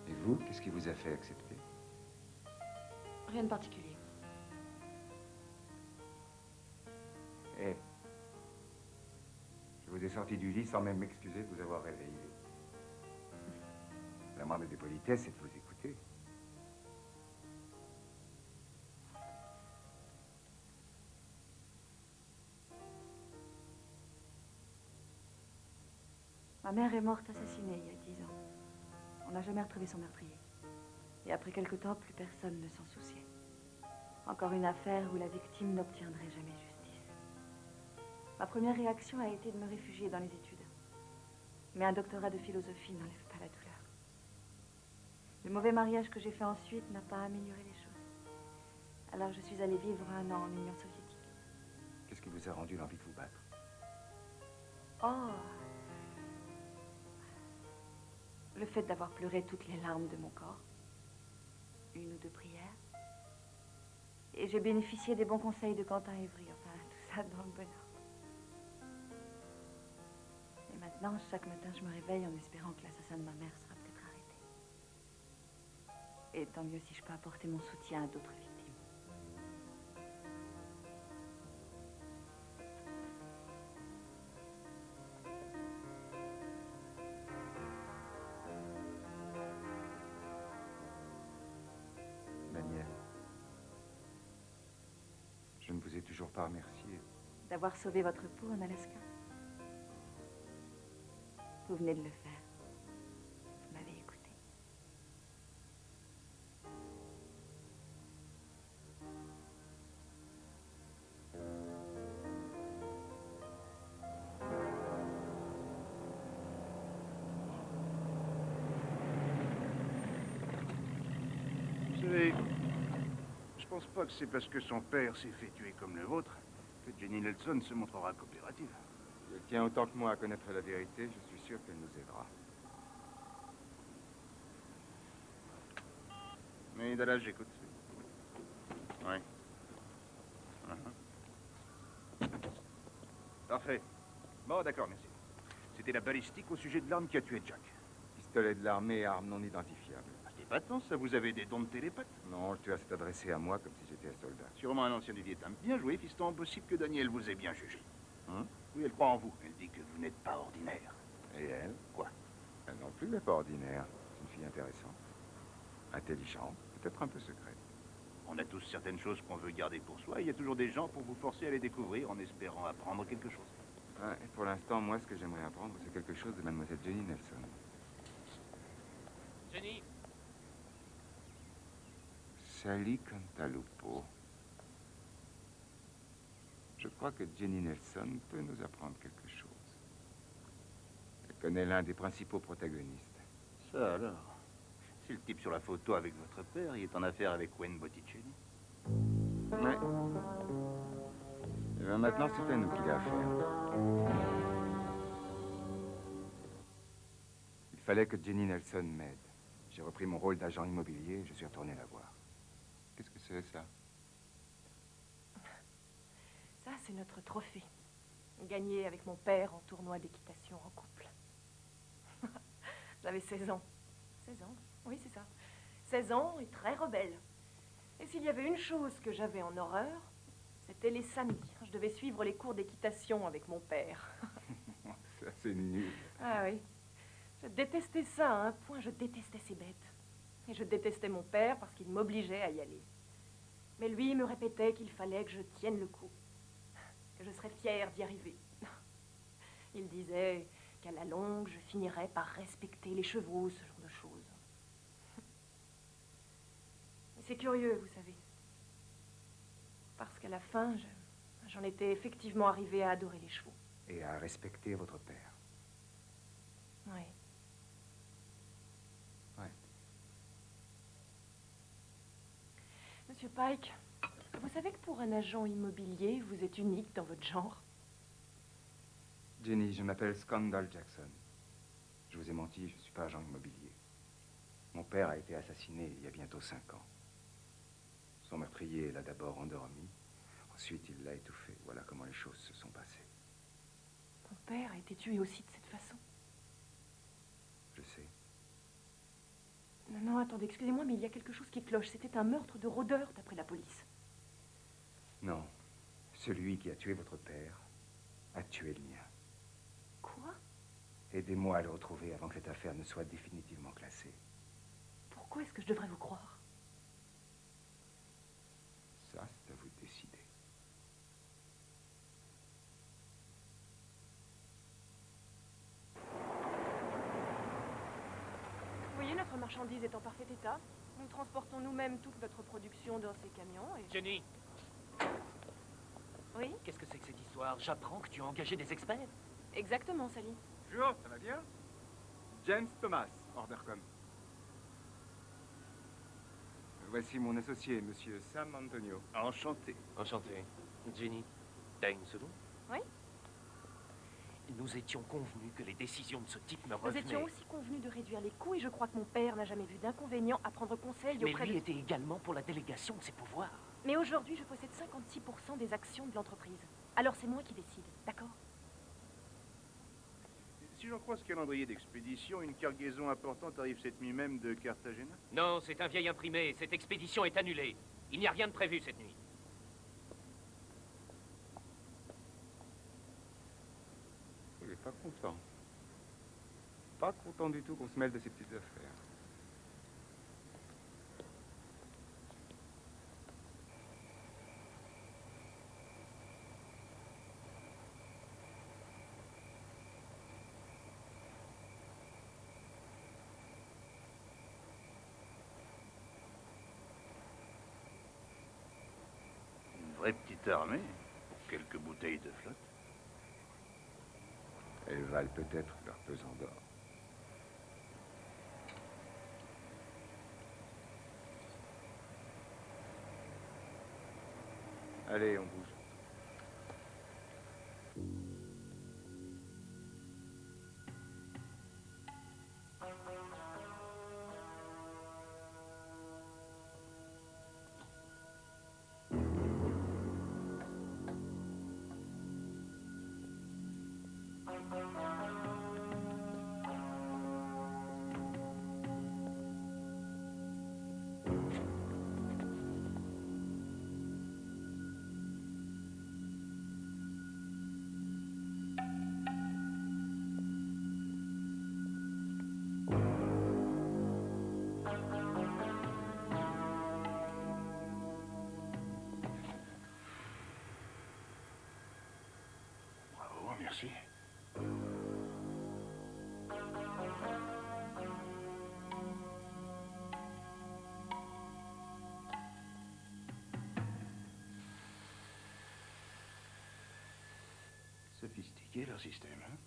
Et vous, qu'est-ce qui vous a fait accepter? Rien de particulier. Eh, je vous ai sorti du lit sans même m'excuser de vous avoir réveillé. La moindre des politesses, c'est de vous écouter. Ma mère est morte assassinée il y a 10 ans. On n'a jamais retrouvé son meurtrier. Et après quelque temps, plus personne ne s'en souciait. Encore une affaire où la victime n'obtiendrait jamais justice. Ma première réaction a été de me réfugier dans les études. Mais un doctorat de philosophie n'enlève pas la douleur. Le mauvais mariage que j'ai fait ensuite n'a pas amélioré les choses. Alors je suis allée vivre 1 an en Union soviétique. Qu'est-ce qui vous a rendu l'envie de vous battre? Oh! Le fait d'avoir pleuré toutes les larmes de mon corps. 1 ou 2 prières. Et j'ai bénéficié des bons conseils de Quentin Évry. Enfin, tout ça dans le bon ordre. Et maintenant, chaque matin, je me réveille en espérant que l'assassin de ma mère sera peut-être arrêté. Et tant mieux si je peux apporter mon soutien à d'autres victimes. Daniel, je ne vous ai toujours pas remercié. D'avoir sauvé votre peau en Alaska. Vous venez de le faire. Vous m'avez écouté. Vous savez, je pense pas que c'est parce que son père s'est fait tuer comme le vôtre que Jenny Nelson se montrera coopérative. Si elle tient autant que moi à connaître la vérité, je suis sûr qu'elle nous aidera. Mais Dallas, j'écoute. Oui. Parfait. Bon, d'accord, merci. C'était la balistique au sujet de l'arme qui a tué Jack. Pistolet de l'armée et arme non identifiable. C'est épatant, ça. Vous avez des dons de télépathe. Non, tu as s'est adressé à moi comme si j'étais un soldat. Sûrement un ancien du Vietnam. Bien joué, fiston. Impossible que Daniel vous ait bien jugé. Hein? Oui, elle croit en vous. Elle dit que vous n'êtes pas ordinaire. Et elle? Quoi? Elle non plus n'est pas ordinaire. C'est une fille intéressante. Intelligente, peut-être un peu secrète. On a tous certaines choses qu'on veut garder pour soi. Il y a toujours des gens pour vous forcer à les découvrir en espérant apprendre quelque chose. Ouais, et pour l'instant, moi, ce que j'aimerais apprendre, c'est quelque chose de mademoiselle Jenny Nelson. Jenny! Sally Cantalupo. Je crois que Jenny Nelson peut nous apprendre quelque chose. Elle connaît l'un des principaux protagonistes. Ça alors? C'est le type sur la photo avec votre père. Il est en affaire avec Wayne Botticelli. Ouais. Et bien maintenant, c'est à nous qu'il a affaire. Il fallait que Jenny Nelson m'aide. J'ai repris mon rôle d'agent immobilier et je suis retourné la voir. Qu'est-ce que c'est, ça? Ça, c'est notre trophée. Gagné avec mon père en tournoi d'équitation en couple. J'avais 16 ans. 16 ans? Oui, c'est ça. 16 ans et très rebelle. Et s'il y avait une chose que j'avais en horreur, c'était les samedis. Je devais suivre les cours d'équitation avec mon père. Ça, c'est nul. Ah oui. Je détestais ça à un point. Je détestais ces bêtes. Et je détestais mon père parce qu'il m'obligeait à y aller. Mais lui me répétait qu'il fallait que je tienne le coup. Que je serais fière d'y arriver. Il disait qu'à la longue, je finirais par respecter les chevaux, ce genre de choses. C'est curieux, vous savez. Parce qu'à la fin, j'en étais effectivement arrivée à adorer les chevaux. Et à respecter votre père. Oui. Ouais. Monsieur Pike, vous savez que pour un agent immobilier, vous êtes unique dans votre genre? Jenny, je m'appelle Scandal Jackson. Je vous ai menti, je ne suis pas agent immobilier. Mon père a été assassiné il y a bientôt 5 ans. Son meurtrier l'a d'abord endormi, ensuite il l'a étouffé. Voilà comment les choses se sont passées. Mon père a été tué aussi de cette façon. Je sais. Non, non, attendez, excusez-moi, mais il y a quelque chose qui cloche. C'était un meurtre de rôdeur, d'après la police. Non. Celui qui a tué votre père a tué le mien. Quoi? Aidez-moi à le retrouver avant que cette affaire ne soit définitivement classée. Pourquoi est-ce que je devrais vous croire? Ça, c'est à vous de décider. marchandise est en parfait état. Nous transportons nous-mêmes toute notre production dans ces camions et... Jenny, Oui, qu'est-ce que c'est que cette histoire? J'apprends que tu as engagé des experts. exactement, Sally. Bonjour, ça va bien? James Thomas, Ordercom. Voici mon associé, monsieur Sam Antonio. Enchanté. Enchanté. Jenny, t'as une seconde? Oui. Nous étions convenus que les décisions de ce type me Nous revenaient. étions aussi convenus de réduire les coûts et je crois que mon père n'a jamais vu d'inconvénient à prendre conseil Mais auprès lui de... était également pour la délégation de ses pouvoirs. Mais aujourd'hui, je possède 56% des actions de l'entreprise. Alors c'est moi qui décide, d'accord? Si j'en crois ce calendrier d'expédition, une cargaison importante arrive cette nuit même de Cartagena? Non, c'est un vieil imprimé. Cette expédition est annulée. Il n'y a rien de prévu cette nuit. Il est pas content. Pas content du tout qu'on se mêle de ces petites affaires. Une vraie petite armée pour quelques bouteilles de flotte. Elles valent peut-être leur pesant d'or. Allez, on bouge. Bravo, merci. Sophistiqué leur système, hein?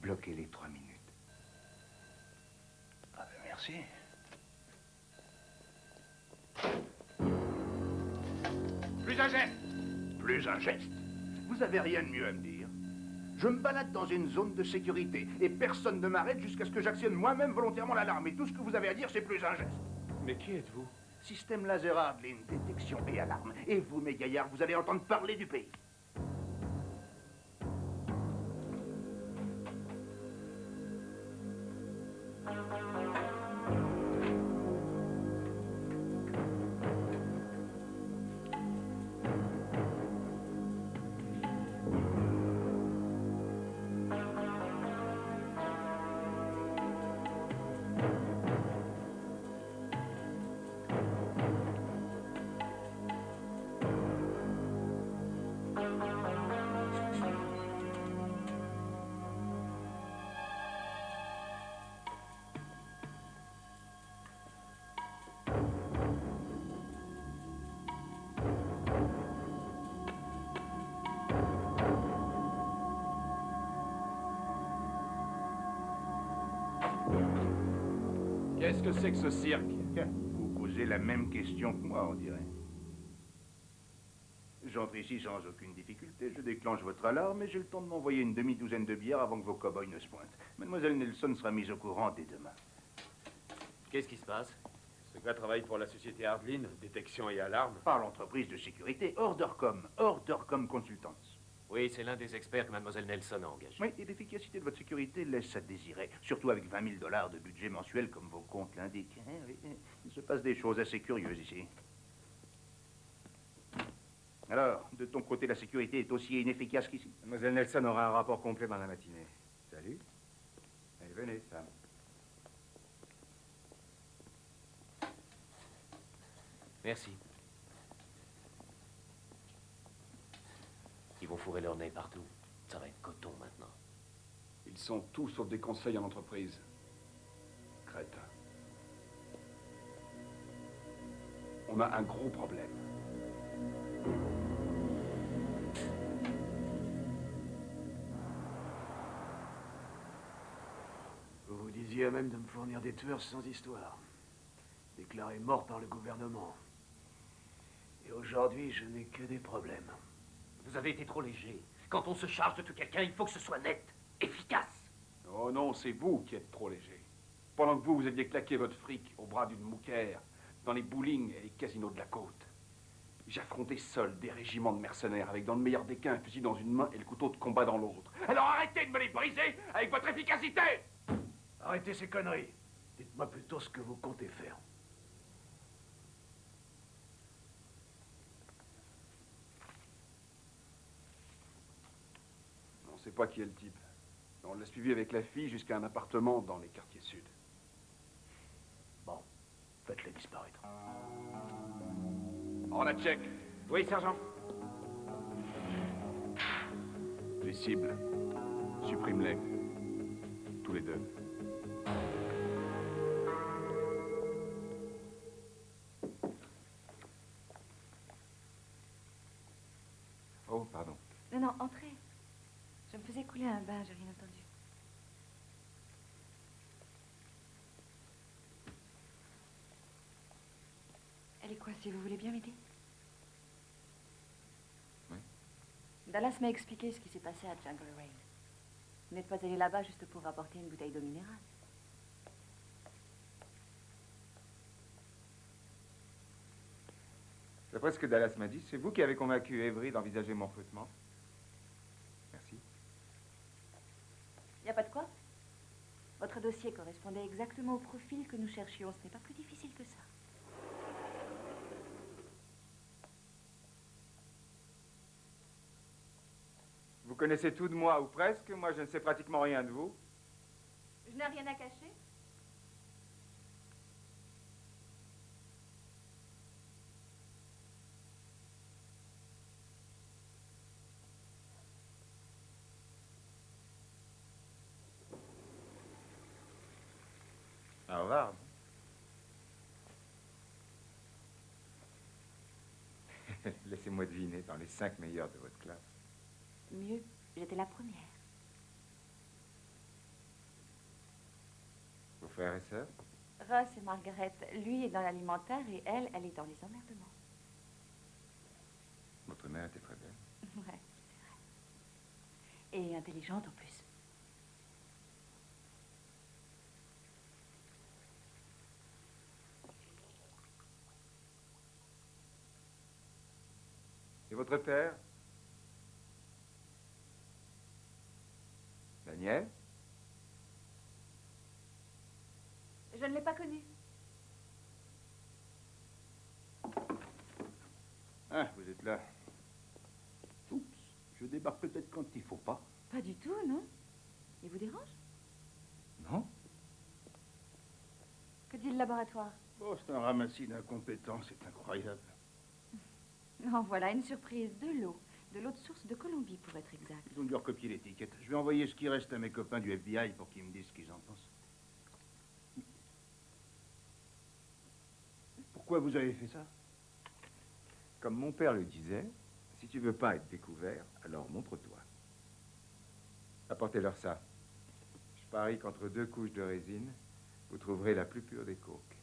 Bloquez les 3 minutes. Ah ben merci. Plus un geste. Plus un geste. Vous avez rien de mieux à me dire. Je me balade dans une zone de sécurité et personne ne m'arrête jusqu'à ce que j'actionne moi-même volontairement l'alarme. Et tout ce que vous avez à dire, c'est plus un geste. Mais qui êtes-vous? Système laser Hardline, détection et alarme. Et vous, mes gaillards, vous allez entendre parler du pays. Qu'est-ce que c'est que ce cirque? Vous posez la même question que moi, on dirait. J'entre ici sans aucune difficulté, je déclenche votre alarme et j'ai le temps de m'envoyer une demi-douzaine de bières avant que vos cow-boys ne se pointent. Mademoiselle Nelson sera mise au courant dès demain. Qu'est-ce qui se passe? Ce gars travaille pour la société Hardline, détection et alarme. Par l'entreprise de sécurité Ordercom, Ordercom Consultants. Oui, c'est l'un des experts que Mademoiselle Nelson a engagé. Oui, et l'efficacité de votre sécurité laisse à désirer. Surtout avec 20 000 $ de budget mensuel, comme vos comptes l'indiquent. Oui, il se passe des choses assez curieuses ici. Alors, de ton côté, la sécurité est aussi inefficace qu'ici? Mademoiselle Nelson aura un rapport complet dans la matinée. Salut. Allez, venez, Sam. Merci. Ils vont fourrer leur nez partout. Ça va être coton maintenant. Ils sont tous sauf des conseils en entreprise. Crétin. On a un gros problème. Vous vous disiez à même de me fournir des tueurs sans histoire. Déclarés morts par le gouvernement. Et aujourd'hui, je n'ai que des problèmes. Vous avez été trop léger. Quand on se charge de tout quelqu'un, il faut que ce soit net, efficace. Oh non, c'est vous qui êtes trop léger. Pendant que vous aviez claqué votre fric au bras d'une mouquère, dans les bowling et les casinos de la côte. J'affrontais seul des régiments de mercenaires avec dans le meilleur des cas un fusil dans une main et le couteau de combat dans l'autre. Alors arrêtez de me les briser avec votre efficacité! Arrêtez ces conneries. Dites-moi plutôt ce que vous comptez faire. On ne sait pas qui est le type. On l'a suivi avec la fille jusqu'à un appartement dans les quartiers sud. Bon, faites-les disparaître. On la check. Oui, sergent. Les cibles. Supprime-les. Tous les deux. Oh, pardon. Non, non, entrez. Je me faisais couler un bain, j'ai rien entendu. Elle est coincée, vous voulez bien m'aider? Oui. Dallas m'a expliqué ce qui s'est passé à Jungle Rain. Vous n'êtes pas allé là-bas juste pour apporter une bouteille d'eau minérale. D'après ce que Dallas m'a dit, c'est vous qui avez convaincu Avery d'envisager mon recrutement. Merci. Il n'y a pas de quoi. Votre dossier correspondait exactement au profil que nous cherchions. Ce n'est pas plus difficile que ça. Vous connaissez tout de moi, ou presque. Moi, je ne sais pratiquement rien de vous. Je n'ai rien à cacher. Au revoir. Laissez-moi deviner, dans les 5 meilleurs de votre classe. Mieux, j'étais la première. Vos frères et sœurs? Ross et Margaret, lui est dans l'alimentaire et elle, elle est dans les emmerdements. Votre mère était très belle. Ouais, c'est vrai. Et intelligente en plus. Et votre père? Daniel? Je ne l'ai pas connu. Ah, vous êtes là. Oups, je débarque peut-être quand il faut pas. Pas du tout, non? Il vous dérange? Non. Que dit le laboratoire? Oh, c'est un ramassis d'incompétents, c'est incroyable. En voilà une surprise. De l'eau. De l'eau de source de Colombie, pour être exact. Ils ont dû recopier l'étiquette. Je vais envoyer ce qui reste à mes copains du FBI pour qu'ils me disent ce qu'ils en pensent. Pourquoi vous avez fait ça? Comme mon père le disait, si tu veux pas être découvert, alors montre-toi. Apportez-leur ça. Je parie qu'entre 2 couches de résine, vous trouverez la plus pure des coques.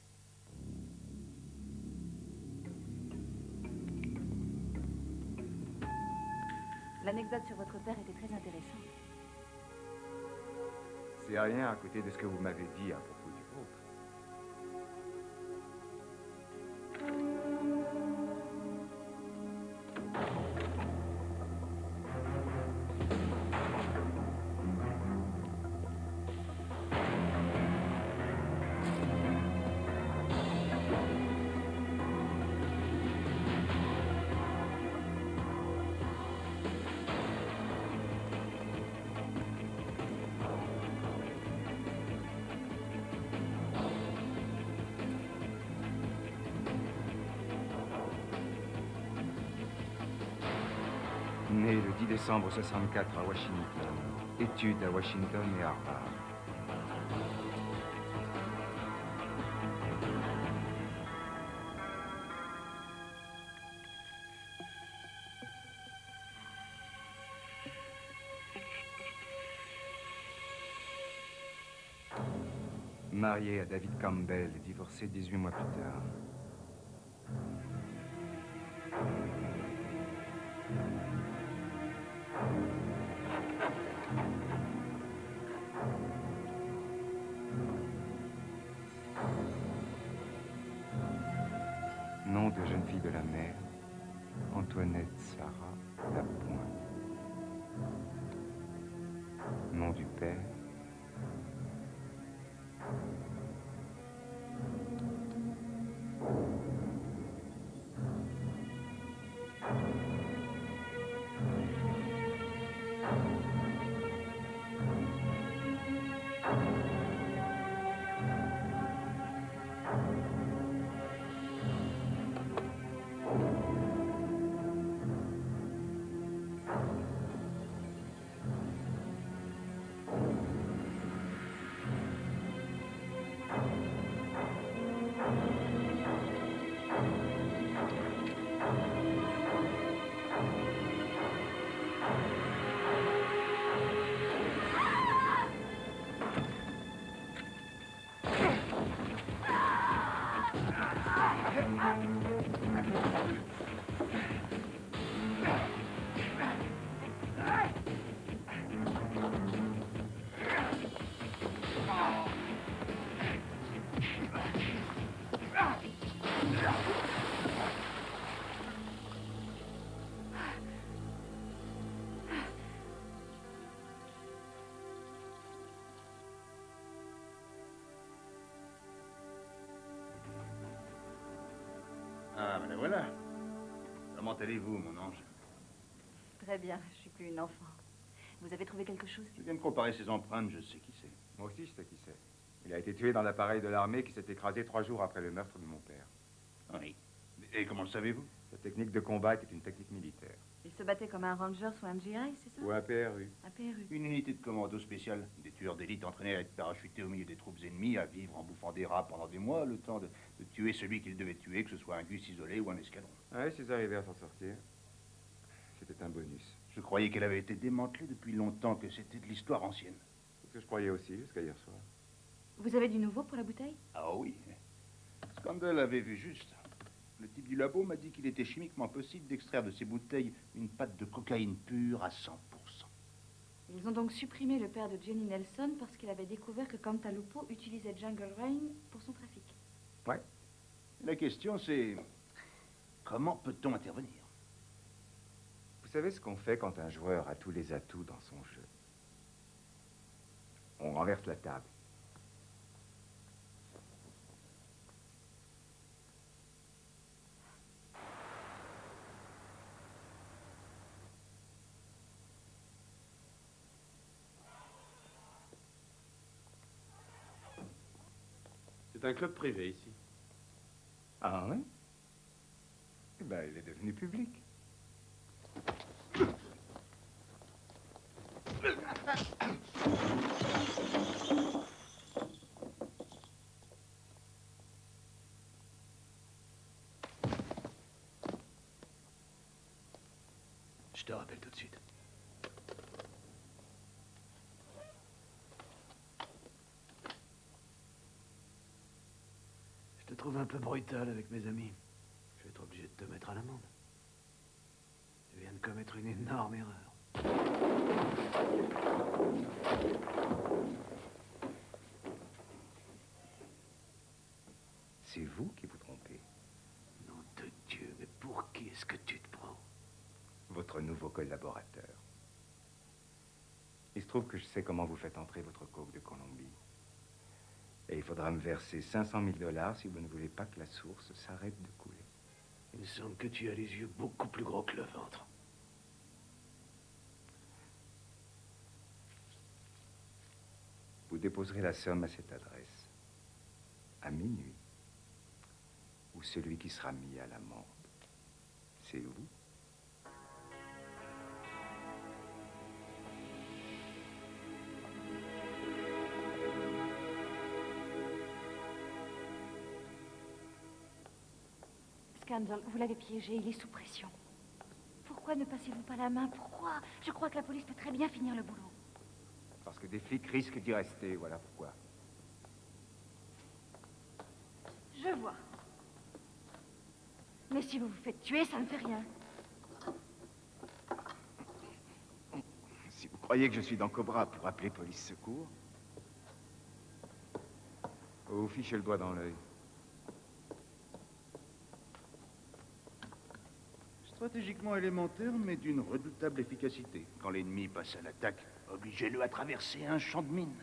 L'anecdote sur votre père était très intéressante. C'est rien à côté de ce que vous m'avez dit à propos du vôtre. Né le 10 décembre 64 à Washington. Études à Washington et Harvard. Marié à David Campbell et divorcé 18 mois plus tard. Nom de jeune fille de la mer, Antoinette Sarah Lapointe. Nom du père, Ah, ben la voilà. Comment allez-vous, mon ange? Très bien, je suis plus une enfant. Vous avez trouvé quelque chose? Je viens de comparer ses empreintes, je sais qui c'est. moi aussi je sais qui c'est. Il a été tué dans l'appareil de l'armée qui s'est écrasé 3 jours après le meurtre de mon père. Oui. Et comment le savez-vous? Cette technique de combat était une technique militaire. Il se battait comme un Rangers ou un GI, c'est ça? Ou un PRU. Un PRU. Une unité de commando spéciale. Des tueurs d'élite entraînés à être parachutés au milieu des troupes ennemies, à vivre en bouffant des rats pendant des mois, le temps de tuer celui qu'ils devaient tuer, que ce soit un gus isolé ou un escadron. Ouais, s'ils arrivaient à s'en sortir, c'était un bonus. Je croyais qu'elle avait été démantelée depuis longtemps, que c'était de l'histoire ancienne. C'est ce que je croyais aussi, jusqu'à hier soir. Vous avez du nouveau pour la bouteille? Ah oui. Scandal avait vu juste. Le type du labo m'a dit qu'il était chimiquement possible d'extraire de ces bouteilles une pâte de cocaïne pure à 100%. Ils ont donc supprimé le père de Jenny Nelson parce qu'il avait découvert que Cantalupo utilisait Jungle Rain pour son trafic. Ouais. La question c'est, comment peut-on intervenir? Vous savez ce qu'on fait quand un joueur a tous les atouts dans son jeu? On renverse la table. C'est un club privé ici. Ah oui? Eh ben, il est devenu public. Je te rappelle tout de suite. Je te trouve un peu brutal avec mes amis. Je vais être obligé de te mettre à l'amende. Tu viens de commettre une énorme erreur. C'est vous qui vous trompez. Nom de Dieu, mais pour qui est-ce que tu te prends? Votre nouveau collaborateur. Il se trouve que je sais comment vous faites entrer votre coke de Colombie. Et il faudra me verser 500 000 $ si vous ne voulez pas que la source s'arrête de couler. Il me semble que tu as les yeux beaucoup plus gros que le ventre. Vous déposerez la somme à cette adresse. À minuit. Ou celui qui sera mis à l'amende. C'est vous. Scandal, vous l'avez piégé, il est sous pression. Pourquoi ne passez-vous pas la main? Pourquoi? Je crois que la police peut très bien finir le boulot. Parce que des flics risquent d'y rester, voilà pourquoi. Je vois. Mais si vous vous faites tuer, ça ne fait rien. Si vous croyez que je suis dans Cobra pour appeler police secours, vous vous fichez le doigt dans l'œil. Stratégiquement élémentaire, mais d'une redoutable efficacité. Quand l'ennemi passe à l'attaque, obligez-le à traverser un champ de mine.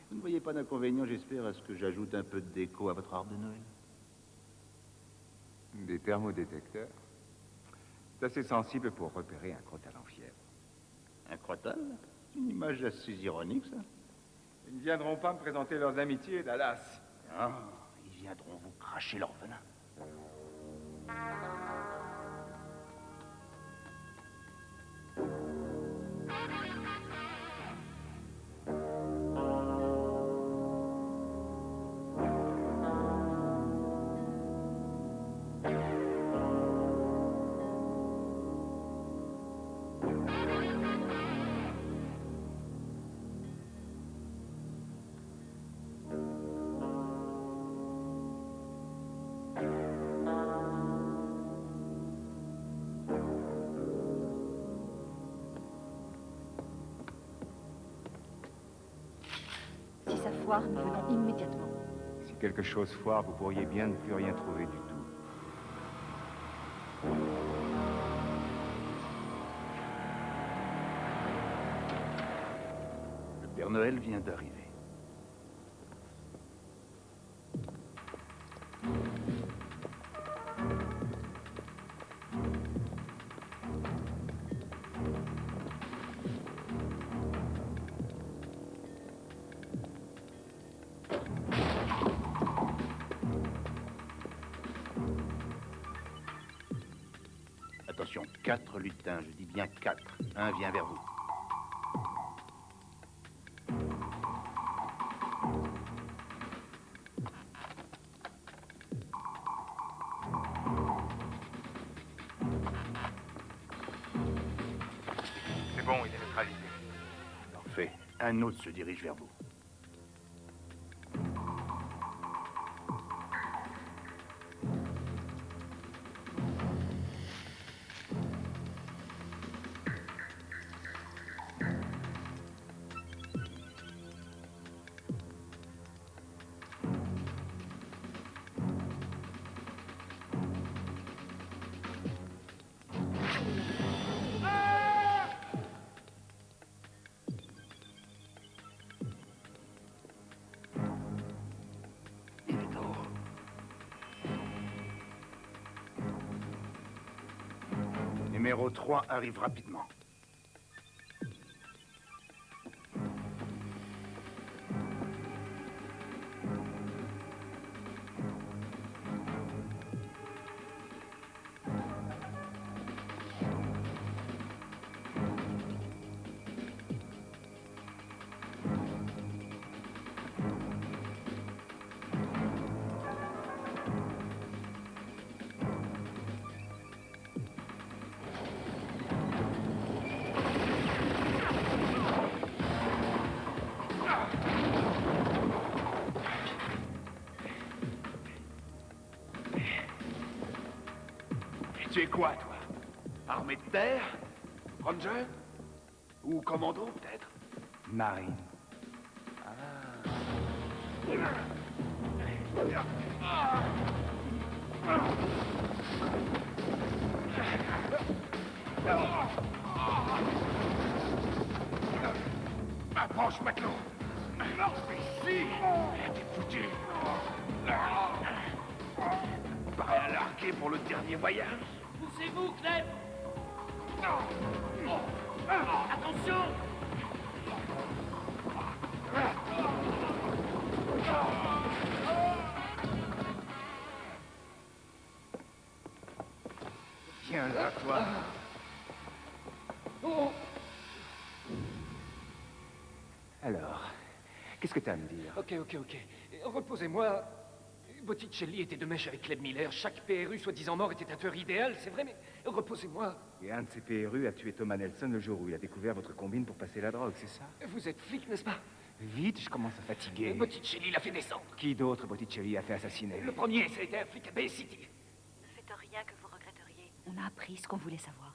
Vous ne voyez pas d'inconvénient, j'espère, à ce que j'ajoute un peu de déco à votre arbre de Noël? Des thermodétecteurs. C'est assez sensible pour repérer un crottal en fièvre. Un crottal? Une image assez ironique, ça. Ils ne viendront pas me présenter leurs amitiés, Dallas. Ah, ils viendront vous cracher leur venin. Si ça foire, nous venons immédiatement. Si quelque chose foire, vous pourriez bien ne plus rien trouver du tout. Le Père Noël vient d'arriver. Attention, 4 lutins, je dis bien 4. Un vient vers vous. C'est bon, il est neutralisé. Parfait. Un autre se dirige vers vous. Numéro 3 arrive rapidement. Tu es quoi, toi? Armée de terre? Ranger? Ou commando, peut-être? Marine. Approche, matelot! Ici! T'es foutu! Pareil à larguer pour le dernier voyage. Poussez-vous, Clem! Attention! Viens là, toi. Alors, qu'est-ce que t'as à me dire? Ok. Reposez-moi. Botticelli était de mèche avec Cleb Miller. Chaque PRU soi-disant mort était un tueur idéal, c'est vrai, mais reposez-moi. Et un de ces PRU a tué Thomas Nelson le jour où il a découvert votre combine pour passer la drogue, c'est ça? Vous êtes flic, n'est-ce pas? Vite, je commence à fatiguer. Botticelli l'a fait descendre. Qui d'autre Botticelli a fait assassiner? Le premier, ça a été un flic à Bay City. Faites rien que vous regretteriez. On a appris ce qu'on voulait savoir.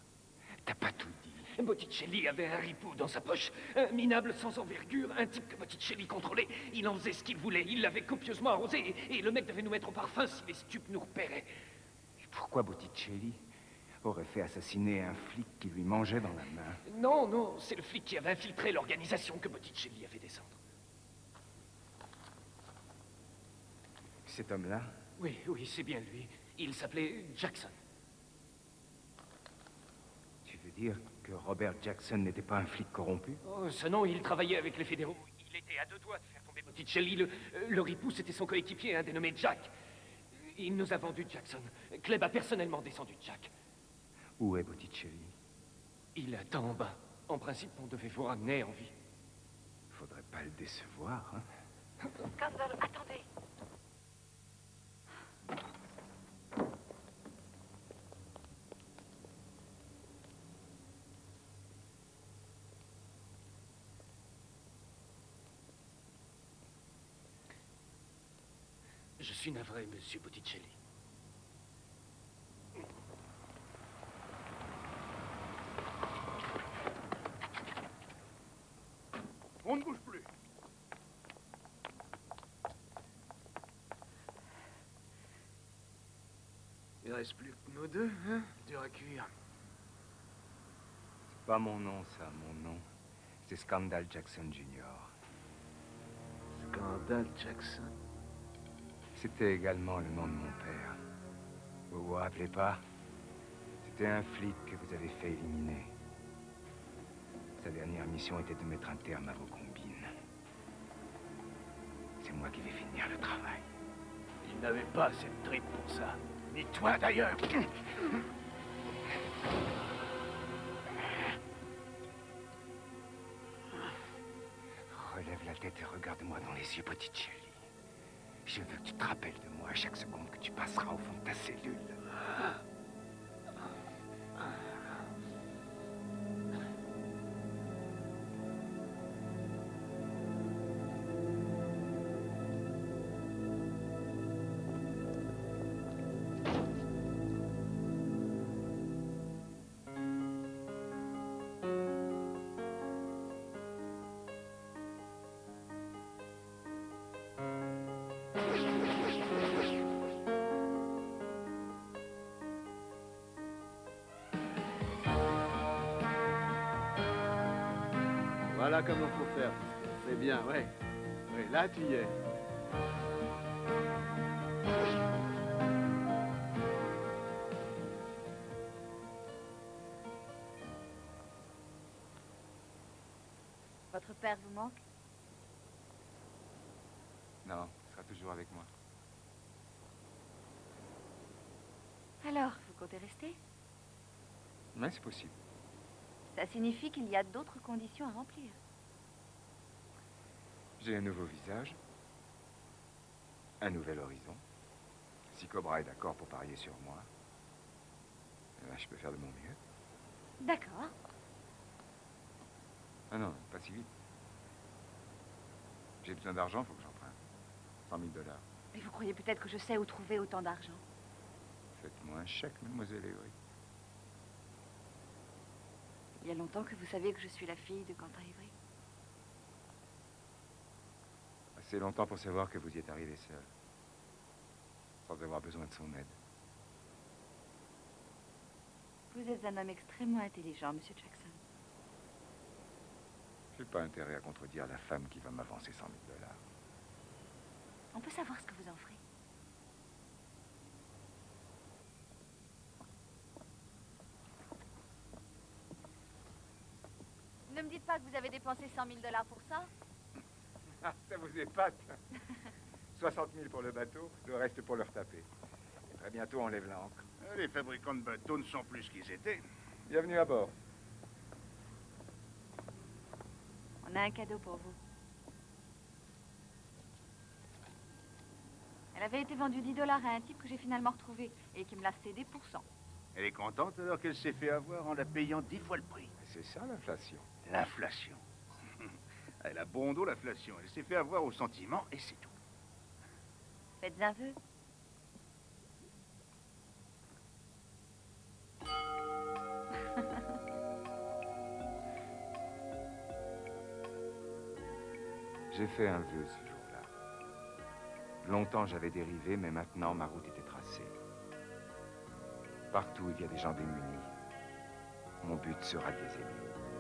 T'as pas tout dit. Botticelli avait un ripou dans sa poche. Un minable sans envergure, un type que Botticelli contrôlait. Il en faisait ce qu'il voulait. Il l'avait copieusement arrosé. Et le mec devait nous mettre au parfum si les stupes nous repéraient. Et pourquoi Botticelli aurait fait assassiner un flic qui lui mangeait dans la main? Non, non, c'est le flic qui avait infiltré l'organisation que Botticelli a fait descendre. Cet homme-là? Oui, oui, c'est bien lui. Il s'appelait Jackson. Tu veux dire que Robert Jackson n'était pas un flic corrompu? Oh, ce nom, il travaillait avec les fédéraux. Il était à deux doigts de faire tomber Botticelli. Le ripou, c'était son coéquipier, un dénommé Jack. Il nous a vendu Jackson. Cleb a personnellement descendu Jack. Où est Botticelli? Il attend en bas. En principe, on devait vous ramener en vie. Faudrait pas le décevoir, hein? Campbell, attendez. Je suis navré, monsieur Botticelli. On ne bouge plus. Il reste plus que nous deux, hein? Dur à cuire. C'est pas mon nom, ça. Mon nom, c'est Scandal Jackson Jr. Scandal Jackson. C'était également le nom de mon père. Vous vous rappelez pas? C'était un flic que vous avez fait éliminer. Sa dernière mission était de mettre un terme à vos combines. C'est moi qui vais finir le travail. Il n'avait pas assez de tripes pour ça. Ni toi, d'ailleurs. Relève la tête et regarde-moi dans les yeux, Botticelli. Je veux que tu te rappelles de moi à chaque seconde que tu passeras au fond de ta cellule. Voilà comment faut faire. C'est bien, ouais. Oui, là, tu y es. Votre père vous manque? Non, il sera toujours avec moi. Alors, vous comptez rester? Mais c'est possible. Ça signifie qu'il y a d'autres conditions à remplir. J'ai un nouveau visage, un nouvel horizon. Si Cobra est d'accord pour parier sur moi, eh ben, je peux faire de mon mieux. D'accord. Ah non, pas si vite. J'ai besoin d'argent, faut que j'emprunte. 100 000 $. Mais vous croyez peut-être que je sais où trouver autant d'argent? Faites-moi un chèque, mademoiselle Avery. Il y a longtemps que vous savez que je suis la fille de Quentin Avery. Assez longtemps pour savoir que vous y êtes arrivé seul. Sans avoir besoin de son aide. Vous êtes un homme extrêmement intelligent, Monsieur Jackson. J'ai pas intérêt à contredire la femme qui va m'avancer 100 000 $. On peut savoir ce que vous en ferez. Ne me dites pas que vous avez dépensé 100 000 $ pour ça. Ah, ça vous épate. 60 000 pour le bateau, le reste pour le retaper. Et très bientôt, on lève l'ancre. Les fabricants de bateaux ne sont plus ce qu'ils étaient. Bienvenue à bord. On a un cadeau pour vous. avait été vendue 10 $ à un type que j'ai finalement retrouvé et qui me l'a cédé pour 100. Elle est contente alors qu'elle s'est fait avoir en la payant 10 fois le prix. C'est ça l'inflation. L'inflation. Elle a bon dos, l'inflation. Elle s'est fait avoir au sentiment et c'est tout. Faites un vœu. J'ai fait un vœu ce jour-là. Longtemps j'avais dérivé, mais maintenant ma route était tracée. Partout il y a des gens démunis. Mon but sera de les aider.